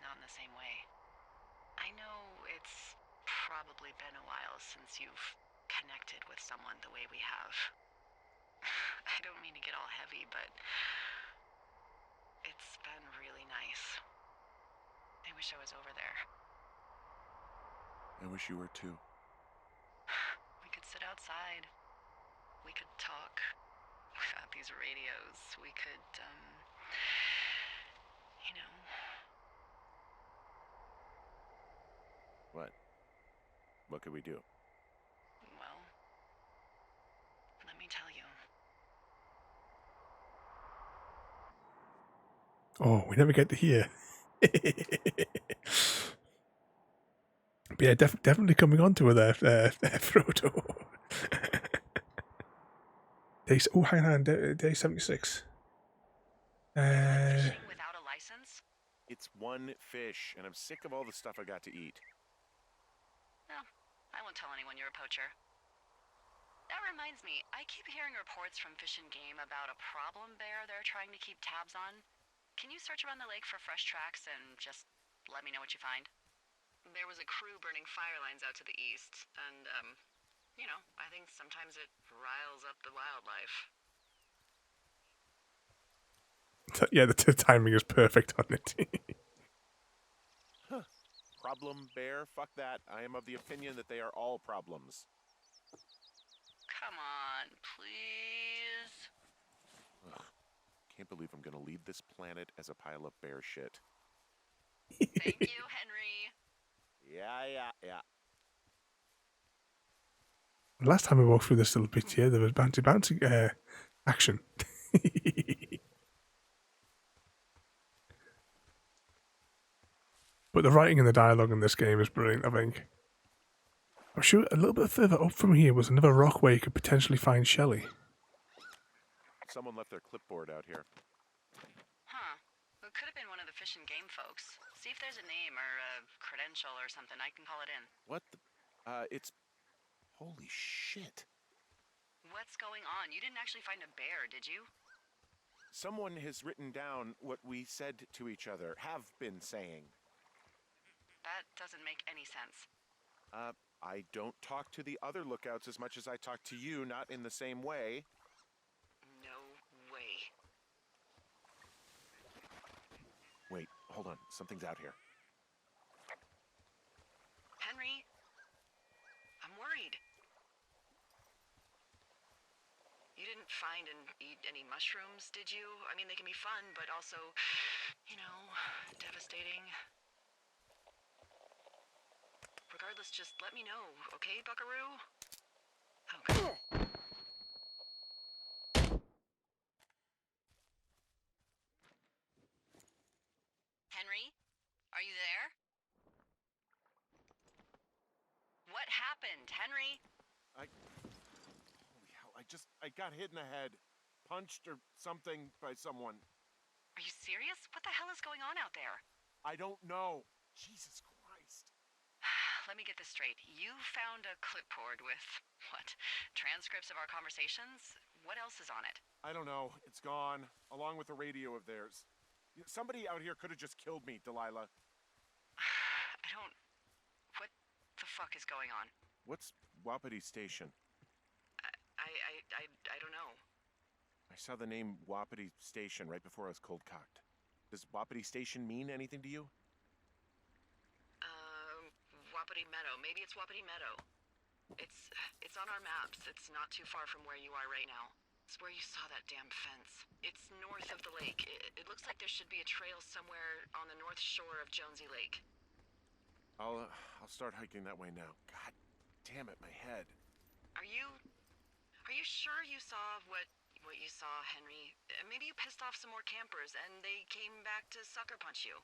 Not in the same way. I know it's probably been a while since you've connected with someone the way we have. I don't mean to get all heavy, but it's been really nice. I wish I was over there. I wish you were too. We could sit outside. We could talk without these radios. We could, you know. What? What could we do? Well, let me tell you. Oh, we never get to hear. But yeah, definitely coming on to her there, Frodo. Hang on, day 76. Fishing without a license? It's one fish, and I'm sick of all the stuff I got to eat. No, I won't tell anyone you're a poacher. That reminds me, I keep hearing reports from Fish and Game about a problem bear they're trying to keep tabs on. Can you search around the lake for fresh tracks and just let me know what you find? There was a crew burning fire lines out to the east, and, you know, I think sometimes it riles up the wildlife. Yeah, the timing is perfect on it. Problem bear? Fuck that. I am of the opinion that they are all problems. Come on, please. Ugh. Can't believe I'm gonna leave this planet as a pile of bear shit. Thank you, Henry. Yeah. Last time we walked through this little bit here, there was bouncy action. But the writing and the dialogue in this game is brilliant, I think. I'm sure a little bit further up from here was another rock where you could potentially find Shelley. Someone left their clipboard out here. Huh. It could have been one of the Fish and Game folks. See if there's a name or a credential or something. I can call it in. What the? It's... Holy shit. What's going on? You didn't actually find a bear, did you? Someone has written down what we said to each other, have been saying. That doesn't make any sense. I don't talk to the other lookouts as much as I talk to you, not in the same way. No way. Wait, hold on. Something's out here. Henry? I'm worried. You didn't find and eat any mushrooms, did you? I mean, they can be fun, but also, you know, devastating. Regardless, just let me know, okay, Buckaroo? Okay. Henry? Are you there? What happened, Henry? Holy hell, I got hit in the head. Punched or something by someone. Are you serious? What the hell is going on out there? I don't know. Jesus Christ. Let me get this straight. You found a clipboard with, what, transcripts of our conversations? What else is on it? I don't know. It's gone, along with the radio of theirs. Somebody out here could have just killed me, Delilah. What the fuck is going on? What's Wapiti Station? I don't know. I saw the name Wapiti Station right before I was cold-cocked. Does Wapiti Station mean anything to you? Wapiti Meadow. Maybe it's Wapiti Meadow. It's on our maps. It's not too far from where you are right now. It's where you saw that damn fence. It's north of the lake. It looks like there should be a trail somewhere on the north shore of Jonesy Lake. I'll start hiking that way now. God damn it, my head. Are you sure you saw what you saw, Henry? Maybe you pissed off some more campers and they came back to sucker punch you.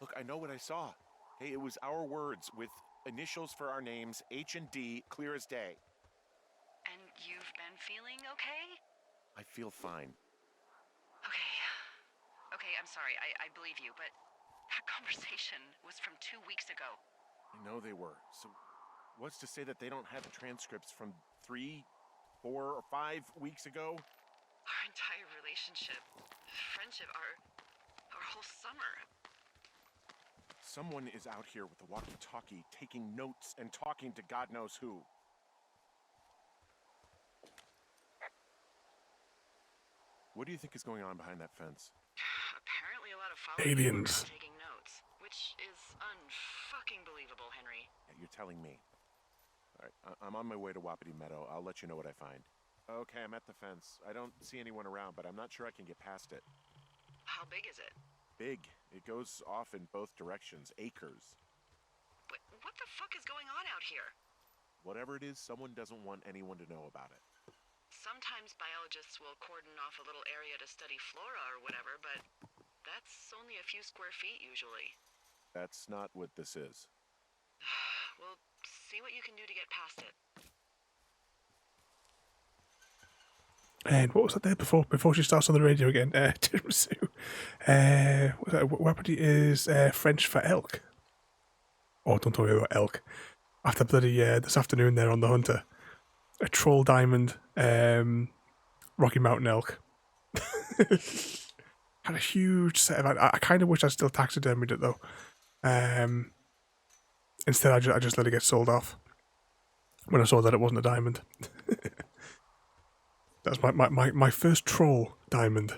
Look, I know what I saw. Hey, it was our words with initials for our names, H and D, clear as day. And you've been feeling okay? I feel fine. Okay, I'm sorry. I believe you, but that conversation was from 2 weeks ago. I know they were. So what's to say that they don't have transcripts from 3, 4, or 5 weeks ago? Our entire relationship, friendship, our whole summer. Someone is out here with a walkie-talkie taking notes and talking to God knows who. What do you think is going on behind that fence? Apparently a lot of followers Aliens. taking notes, which is unfucking believable, Henry. Yeah, you're telling me. All right, I'm on my way to Wapiti Meadow. I'll let you know what I find. Okay, I'm at the fence. I don't see anyone around, but I'm not sure I can get past it. How big is it? Big. It goes off in both directions. Acres. What the fuck is going on out here? Whatever it is, someone doesn't want anyone to know about it. Sometimes biologists will cordon off a little area to study flora or whatever, but that's only a few square feet usually. That's not what this is. We'll see what you can do to get past it. And what was that there before she starts on the radio again? Tiramisu. Wapiti is French for elk. Oh, don't talk about elk. After bloody this afternoon there on the Hunter, a troll diamond, Rocky Mountain elk. Had a huge set of. I kind of wish I still taxidermied it though. Instead, I just let it get sold off when I saw that it wasn't a diamond. That's my first troll diamond.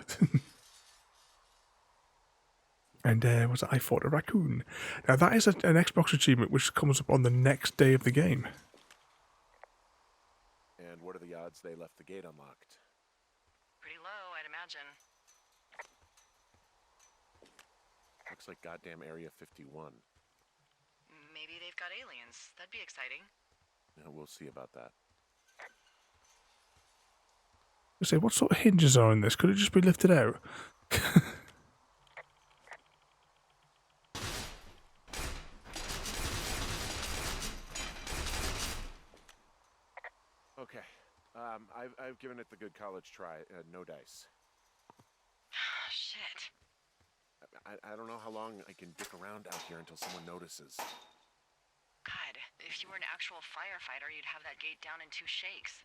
And I fought a raccoon. Now that is an Xbox achievement which comes up on the next day of the game. And what are the odds they left the gate unlocked? Pretty low, I'd imagine. Looks like goddamn Area 51. Maybe they've got aliens. That'd be exciting. Yeah, we'll see about that. I say, what sort of hinges are in this? Could it just be lifted out? Okay. I've given it the good college try. No dice. Shit. I don't know how long I can dick around out here until someone notices. God, if you were an actual firefighter, you'd have that gate down in 2 shakes.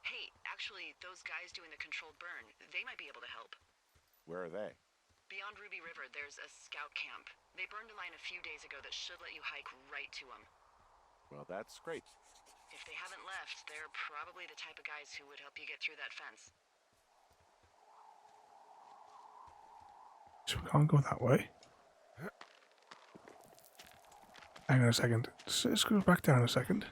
Hey, actually, those guys doing the controlled burn, they might be able to help. Where are they? Beyond Ruby River, there's a scout camp. They burned a line a few days ago that should let you hike right to them. Well, that's great. If they haven't left, they're probably the type of guys who would help you get through that fence. So we can't go that way. Hang on a second. Let's go back down a second.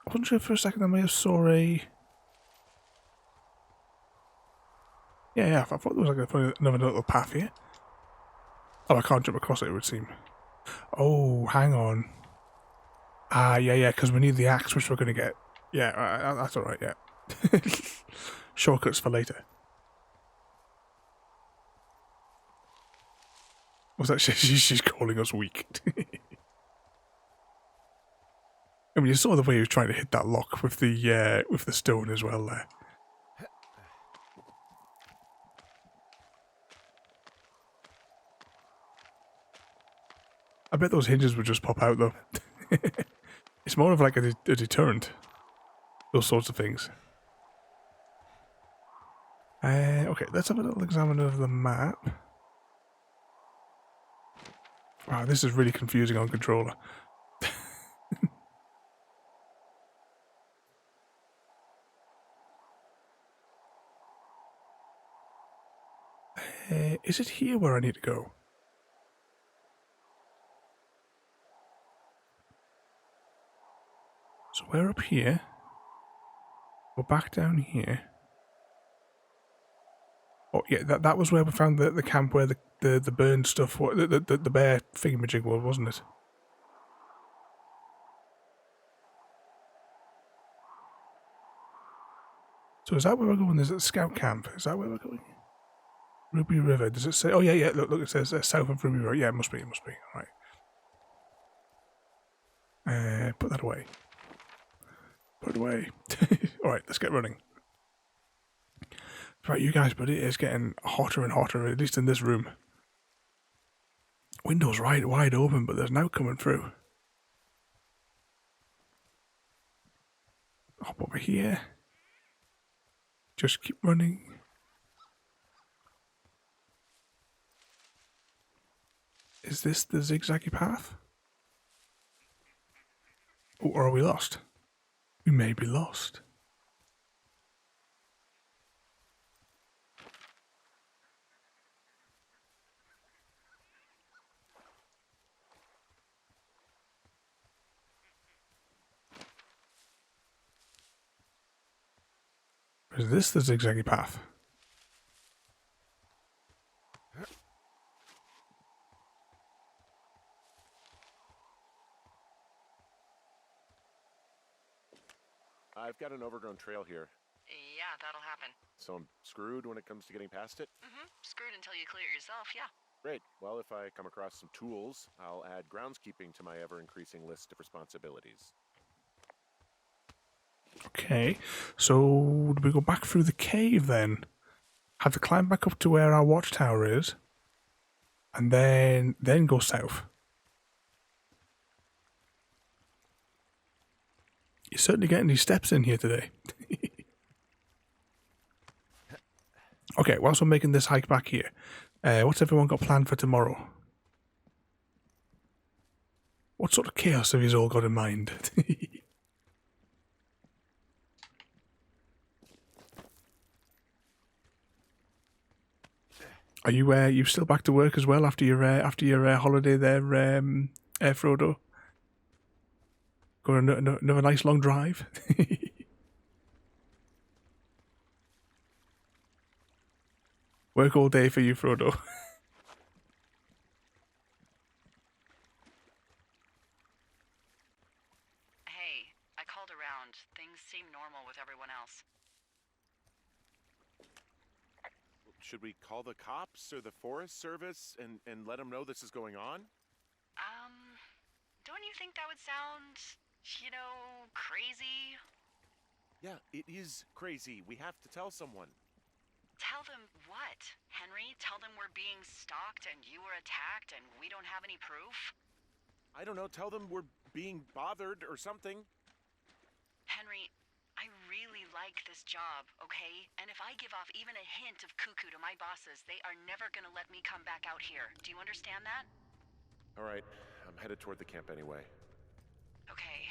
I wasn't sure for a second I may have saw a... Yeah, I thought there was like another little path here. Oh, I can't jump across it, it would seem. Oh, hang on. Ah, yeah, because we need the axe, which we're going to get. Yeah, that's alright, yeah. Shortcuts for later. Was that she's calling us weak? I mean, you saw the way he was trying to hit that lock with the stone as well there. I bet those hinges would just pop out though. It's more of like a deterrent. Those sorts of things. Okay, let's have a little examine of the map. Wow, this is really confusing on controller. Is it here where I need to go? So we're up here. We're back down here. Oh yeah, that was where we found the camp where the burned stuff, the bear thingamajig was, wasn't it? So is that where we're going? Is it Scout Camp? Is that where we're going? Ruby River. Does it say? Oh yeah. Look. It says south of Ruby River. Yeah, it must be. All right. Put that away. Put it away. All right. Let's get running. Right, you guys, but it is getting hotter and hotter, at least in this room. Windows wide open, but there's no coming through. Hop over here. Just keep running. Is this the zigzaggy path? Or are we lost? We may be lost. Is this the zigzaggy path? I've got an overgrown trail here, Yeah, that'll happen. so I'm screwed when it comes to getting past it. Screwed until you clear it yourself, yeah. Great. Well, if I come across some tools, I'll add groundskeeping to my ever-increasing list of responsibilities. Okay, so do we go back through the cave then? Have to climb back up to where our watchtower is, and then go south. You're certainly getting these steps in here today. Okay, whilst we're making this hike back here, what's everyone got planned for tomorrow? What sort of chaos have you all got in mind? Are you still back to work as well after your holiday there, Frodo? Got another nice long drive. Work all day for you, Frodo. Hey, I called around. Things seem normal with everyone else. Should we call the cops or the Forest Service and let them know this is going on? Don't you think that would sound, crazy? Yeah, it is crazy. We have to tell someone. Tell them what, Henry? Tell them we're being stalked and you were attacked and we don't have any proof? I don't know. Tell them we're being bothered or something. Henry, I really like this job, okay? And if I give off even a hint of cuckoo to my bosses, they are never gonna let me come back out here. Do you understand that? All right. I'm headed toward the camp anyway. Okay.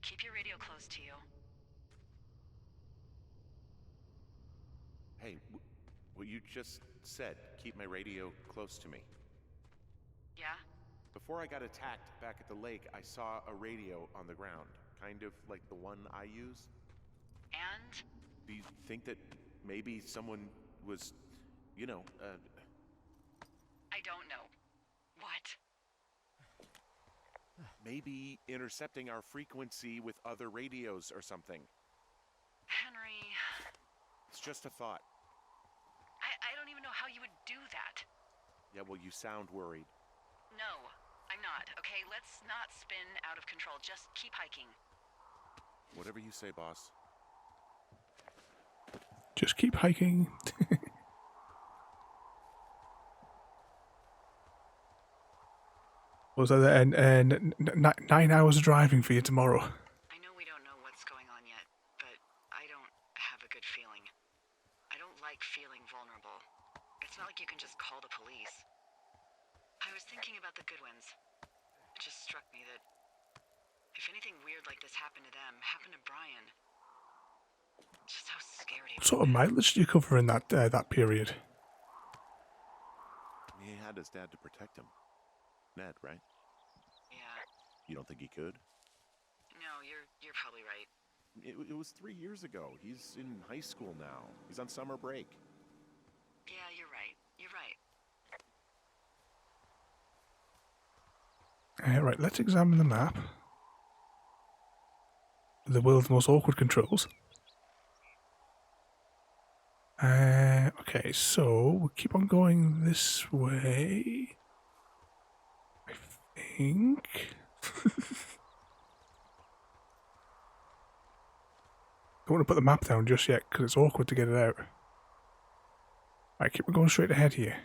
Keep your radio close to you. Hey, what you just said, keep my radio close to me. Yeah? Before I got attacked back at the lake, I saw a radio on the ground, kind of like the one I use. And? Do you think that maybe someone was, I don't know. What? maybe intercepting our frequency with other radios or something? Henry... It's just a thought. I don't even know how you would do that. Yeah, well, you sound worried. No, I'm not. Okay, let's not spin out of control. Just keep hiking. Whatever you say, boss. Just keep hiking. Was that 9 hours of driving for you tomorrow? I know we don't know what's going on yet, but I don't have a good feeling. I don't like feeling vulnerable. It's not like you can just call the police. I was thinking about the Goodwins. It just struck me that if anything weird like this happened to them, happened to Brian, just how scared he What sort of mileage did you cover in that period? He had his dad to protect him. Ned, right? Yeah. You don't think he could? No, you're probably right. It was 3 years ago. He's in high school now. He's on summer break. Yeah, you're right. You're right. Right, let's examine the map. The world's most awkward controls. Okay, so we'll keep on going this way. I think. Don't want to put the map down just yet because it's awkward to get it out. Right, keep on going straight ahead here.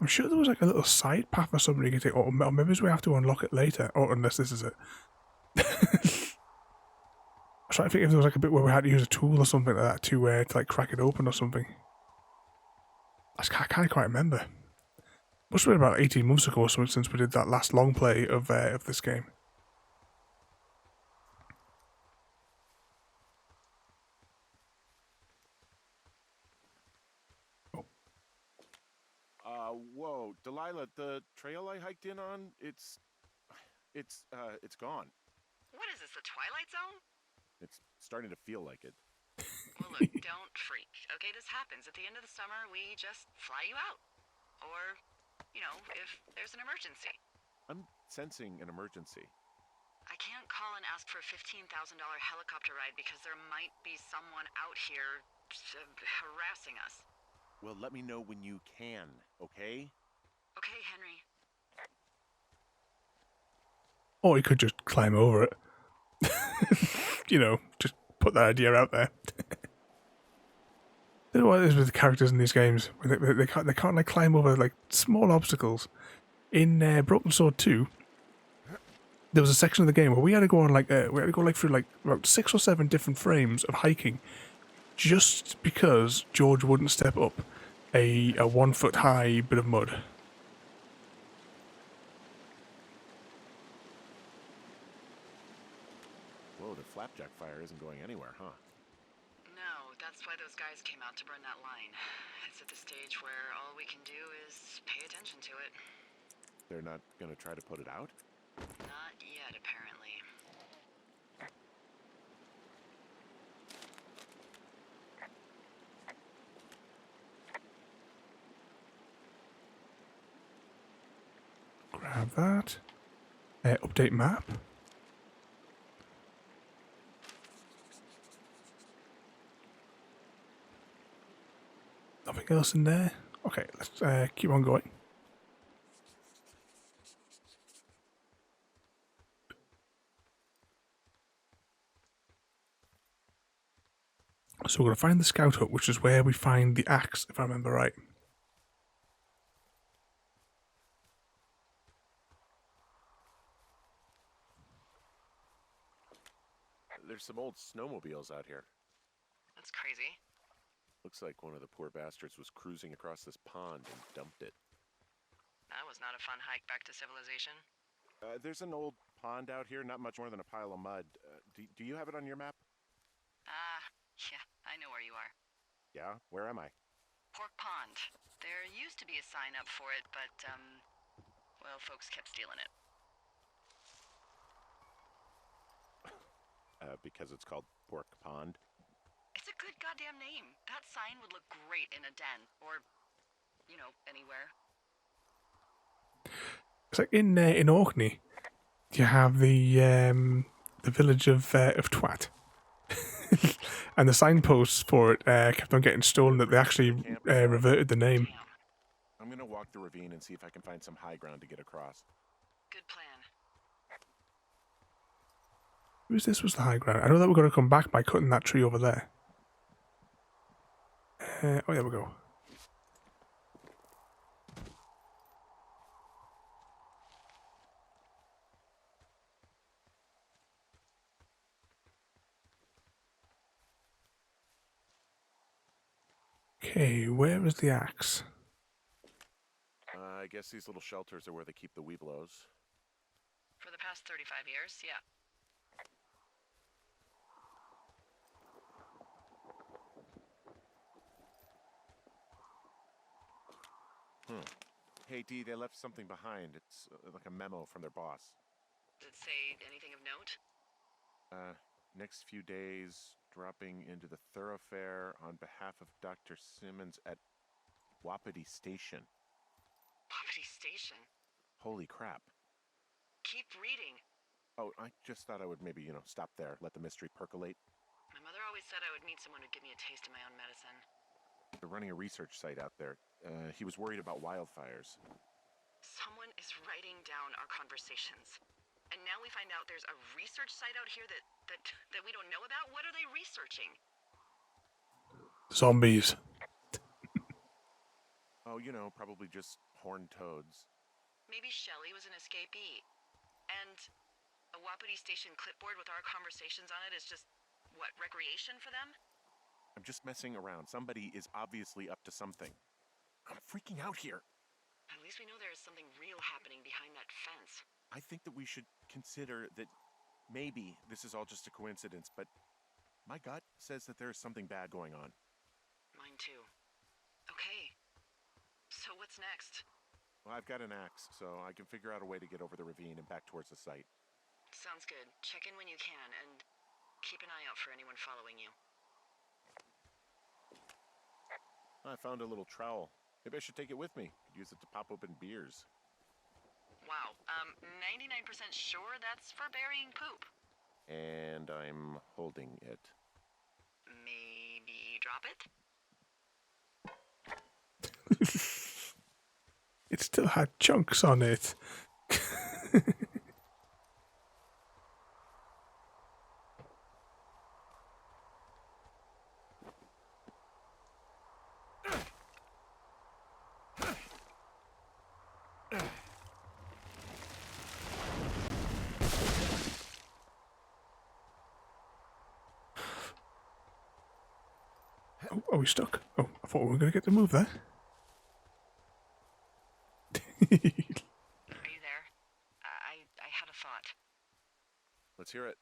I'm sure there was like a little side path or something you can take, or maybe we have to unlock it later, or unless this is it. I was trying to think if there was like a bit where we had to use a tool or something like that to like crack it open or something. I can't quite remember. Must have been about 18 months ago or something since we did that last long play of this game. Whoa, Delilah, the trail I hiked in on, it's gone. What is this, the Twilight Zone? It's starting to feel like it. Well, look, don't freak. Okay, this happens. At the end of the summer, we just fly you out. Or, you know, if there's an emergency. I'm sensing an emergency. I can't call and ask for a $15,000 helicopter ride because there might be someone out here harassing us. Well, let me know when you can, okay? Okay, Henry. Or you could just climb over it. You know, just put that idea out there. I don't know what it is with the characters in these games. They can't like climb over like small obstacles. In Broken Sword 2, there was a section of the game where we had to go on through like about 6 or 7 different frames of hiking, just because George wouldn't step up a 1 foot high bit of mud. Whoa, the flapjack fire isn't going anywhere, huh? No, that's why those guys came out to burn that line. It's at the stage where all we can do is pay attention to it. They're not gonna try to put it out? Not yet, apparently. Grab that. Update map. Nothing else in there. Okay, let's keep on going. So we're going to find the scout hut, which is where we find the axe, if I remember right. There's some old snowmobiles out here. That's crazy. Looks like one of the poor bastards was cruising across this pond and dumped it. That was not a fun hike back to civilization. There's an old pond out here, not much more than a pile of mud. Do you have it on your map? Yeah, I know where you are. Yeah? Where am I? Pork Pond. There used to be a sign up for it, but, well, folks kept stealing it. Because it's called Pork Pond. It's a good goddamn name. That sign would look great in a den, or, you know, anywhere. It's like in Orkney, you have the village of Twat. And the signposts for it kept on getting stolen, that they actually reverted the name. Damn. I'm gonna walk the ravine and see if I can find some high ground to get across. Good plan. Who's this was the high ground? I know that we're going to come back by cutting that tree over there. Oh, there we go. Okay, where is the axe? I guess these little shelters are where they keep the weeblos. For the past 35 years, yeah. Hey, D, they left something behind. It's like a memo from their boss. Did it say anything of note? Next few days, dropping into the thoroughfare on behalf of Dr. Simmons at Wapiti Station. Wapiti Station? Holy crap. Keep reading. Oh, I just thought I would maybe, stop there, let the mystery percolate. My mother always said I would meet someone who'd give me a taste of my own medicine. They're running a research site out there. He was worried about wildfires. Someone is writing down our conversations. And now we find out there's a research site out here that we don't know about? What are they researching? Zombies. Oh, probably just horned toads. Maybe Shelley was an escapee. And a Wapiti Station clipboard with our conversations on it is just, what, recreation for them? I'm just messing around. Somebody is obviously up to something. I'm freaking out here. At least we know there is something real happening behind that fence. I think that we should consider that maybe this is all just a coincidence, but my gut says that there is something bad going on. Mine too. Okay. So what's next? Well, I've got an axe, so I can figure out a way to get over the ravine and back towards the site. Sounds good. Check in when you can, and keep an eye out for anyone following you. I found a little trowel. Maybe I should take it with me. Could use it to pop open beers. Wow. 99% sure that's for burying poop. And I'm holding it. Maybe drop it? It still had chunks on it. Oh, are we stuck? Oh, I thought we were going to get to move there. Are you there? I had a thought. Let's hear it.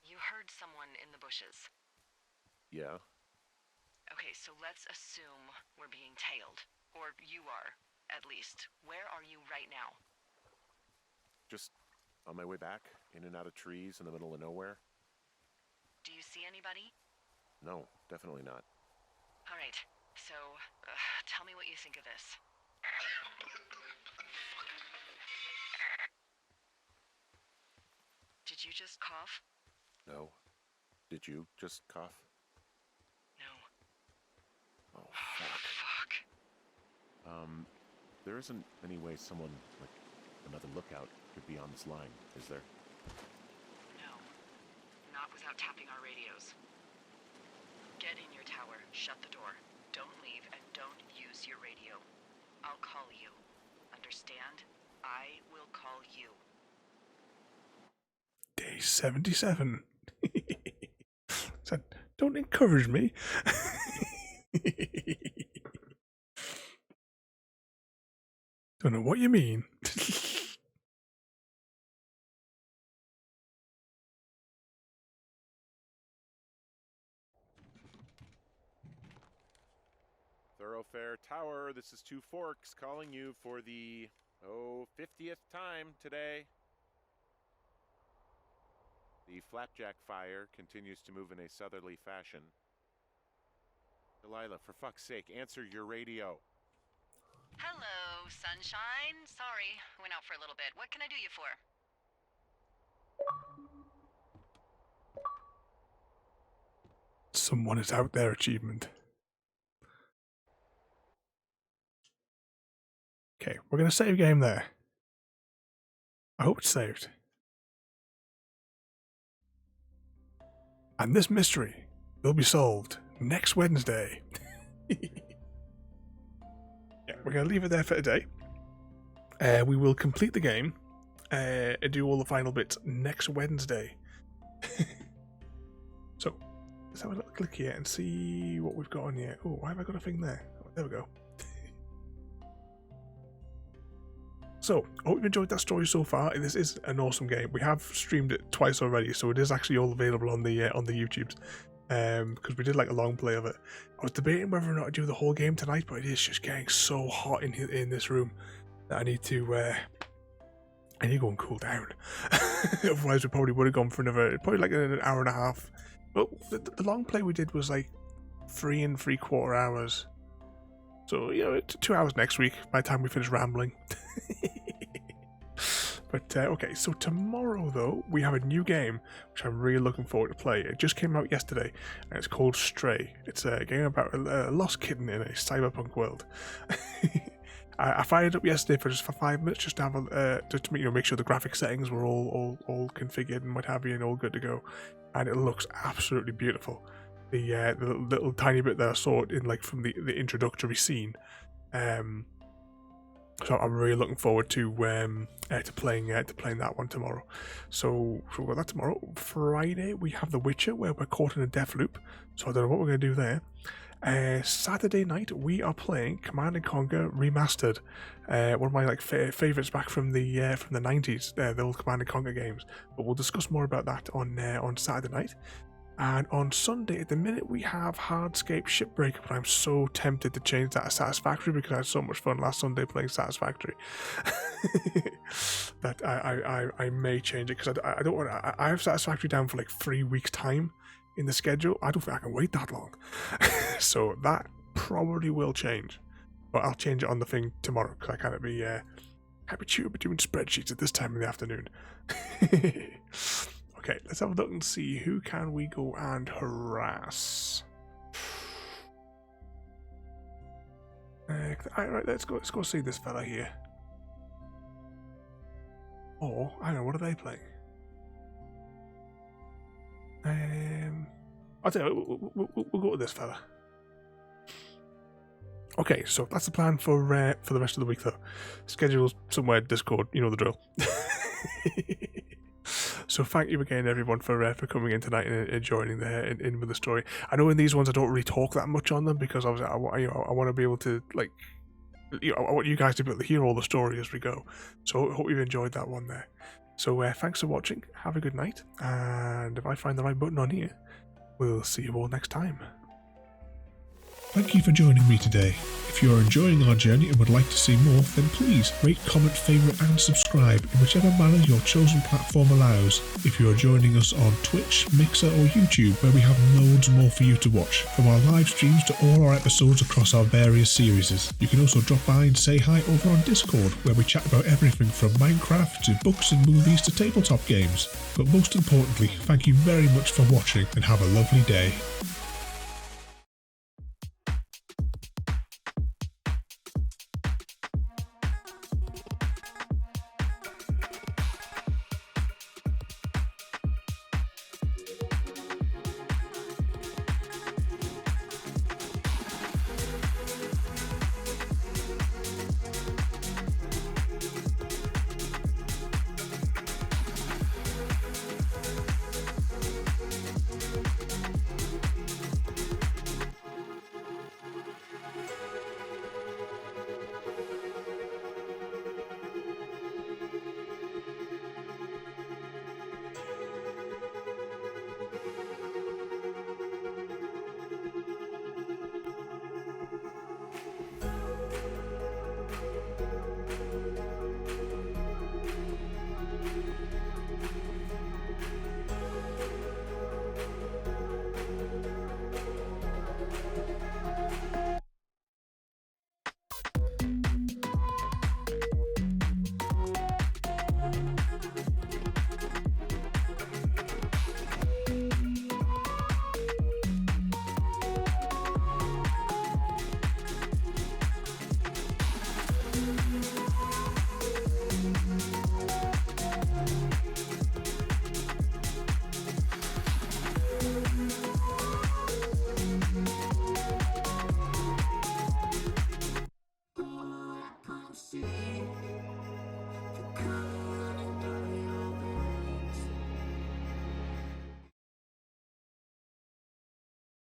You heard someone in the bushes. Yeah? Okay, so let's assume we're being tailed. Or you are, at least. Where are you right now? Just on my way back, in and out of trees in the middle of nowhere. Do you see anybody? No, definitely not. All right, so tell me what you think of this. Did you just cough? No. Did you just cough? No. Oh, fuck. Fuck. There isn't any way someone, like another lookout, could be on this line, is there? No. Not without tapping our radios. Get in your tower, shut the door. Don't leave, and don't use your radio. I'll call you. Understand? I will call you. Day 77. Said, don't encourage me. Don't know what you mean. Thoroughfare Tower, this is Two Forks calling you for the, 50th time today. The flapjack fire continues to move in a southerly fashion. Delilah, for fuck's sake, answer your radio. Hello, sunshine. Sorry, went out for a little bit. What can I do you for? Someone is out there achievement. Okay, we're going to save game there. I hope it's saved. And this mystery will be solved next Wednesday. Yeah, we're going to leave it there for today. We will complete the game and do all the final bits next Wednesday. So, let's have a little click here and see what we've got on here. Oh, why have I got a thing there? Oh, there we go. So, I hope you enjoyed that story so far. This is an awesome game. We have streamed it twice already, so it is actually all available on the YouTubes. because we did like a long play of it. I was debating whether or not to do the whole game tonight, but it is just getting so hot in this room that I need to go and cool down. Otherwise, we probably would have gone for probably like an hour and a half. But the long play we did was like 3 3/4 hours. So, you know, 2 hours next week by the time we finish rambling. But, okay, so tomorrow, though, we have a new game, which I'm really looking forward to play. It just came out yesterday, and it's called Stray. It's a game about a lost kitten in a cyberpunk world. I fired it up yesterday for 5 minutes, just to have just to make sure the graphic settings were all configured and what have you, and all good to go. And it looks absolutely beautiful. The little tiny bit that I saw it in, like, from the introductory scene. So I'm really looking forward to playing that one tomorrow. So we've got that tomorrow. Friday we have The Witcher, where we're caught in a death loop. So I don't know what we're going to do there. Saturday night we are playing Command and Conquer Remastered, one of my like favorites back from the 90s, the old Command and Conquer games. But we'll discuss more about that on Saturday night. And on Sunday, at the minute, we have Hardscape Shipbreaker, but I'm so tempted to change that to Satisfactory because I had so much fun last Sunday playing Satisfactory that I may change it, because I don't want. I have Satisfactory down for like 3 weeks' time in the schedule. I don't think I can wait that long, so that probably will change. But I'll change it on the thing tomorrow, because I can't be doing spreadsheets at this time in the afternoon. Okay, let's have a look and see who can we go and harass. Alright, let's go see this fella here. Or I don't know, what are they playing? I'll tell you, we'll go with this fella. Okay, so that's the plan for the rest of the week, though. Schedule's somewhere in Discord, you know the drill. So thank you again, everyone, for coming in tonight and joining in with the story. I know in these ones I don't really talk that much on them, because obviously I want to be able to, like, I want you guys to be able to hear all the story as we go. So I hope you've enjoyed that one there. So thanks for watching. Have a good night, and if I find the right button on here, we'll see you all next time. Thank you for joining me today. If you are enjoying our journey and would like to see more, then please rate, comment, favourite and subscribe in whichever manner your chosen platform allows. If you are joining us on Twitch, Mixer or YouTube, where we have loads more for you to watch, from our live streams to all our episodes across our various series. You can also drop by and say hi over on Discord, where we chat about everything from Minecraft to books and movies to tabletop games. But most importantly, thank you very much for watching, and have a lovely day.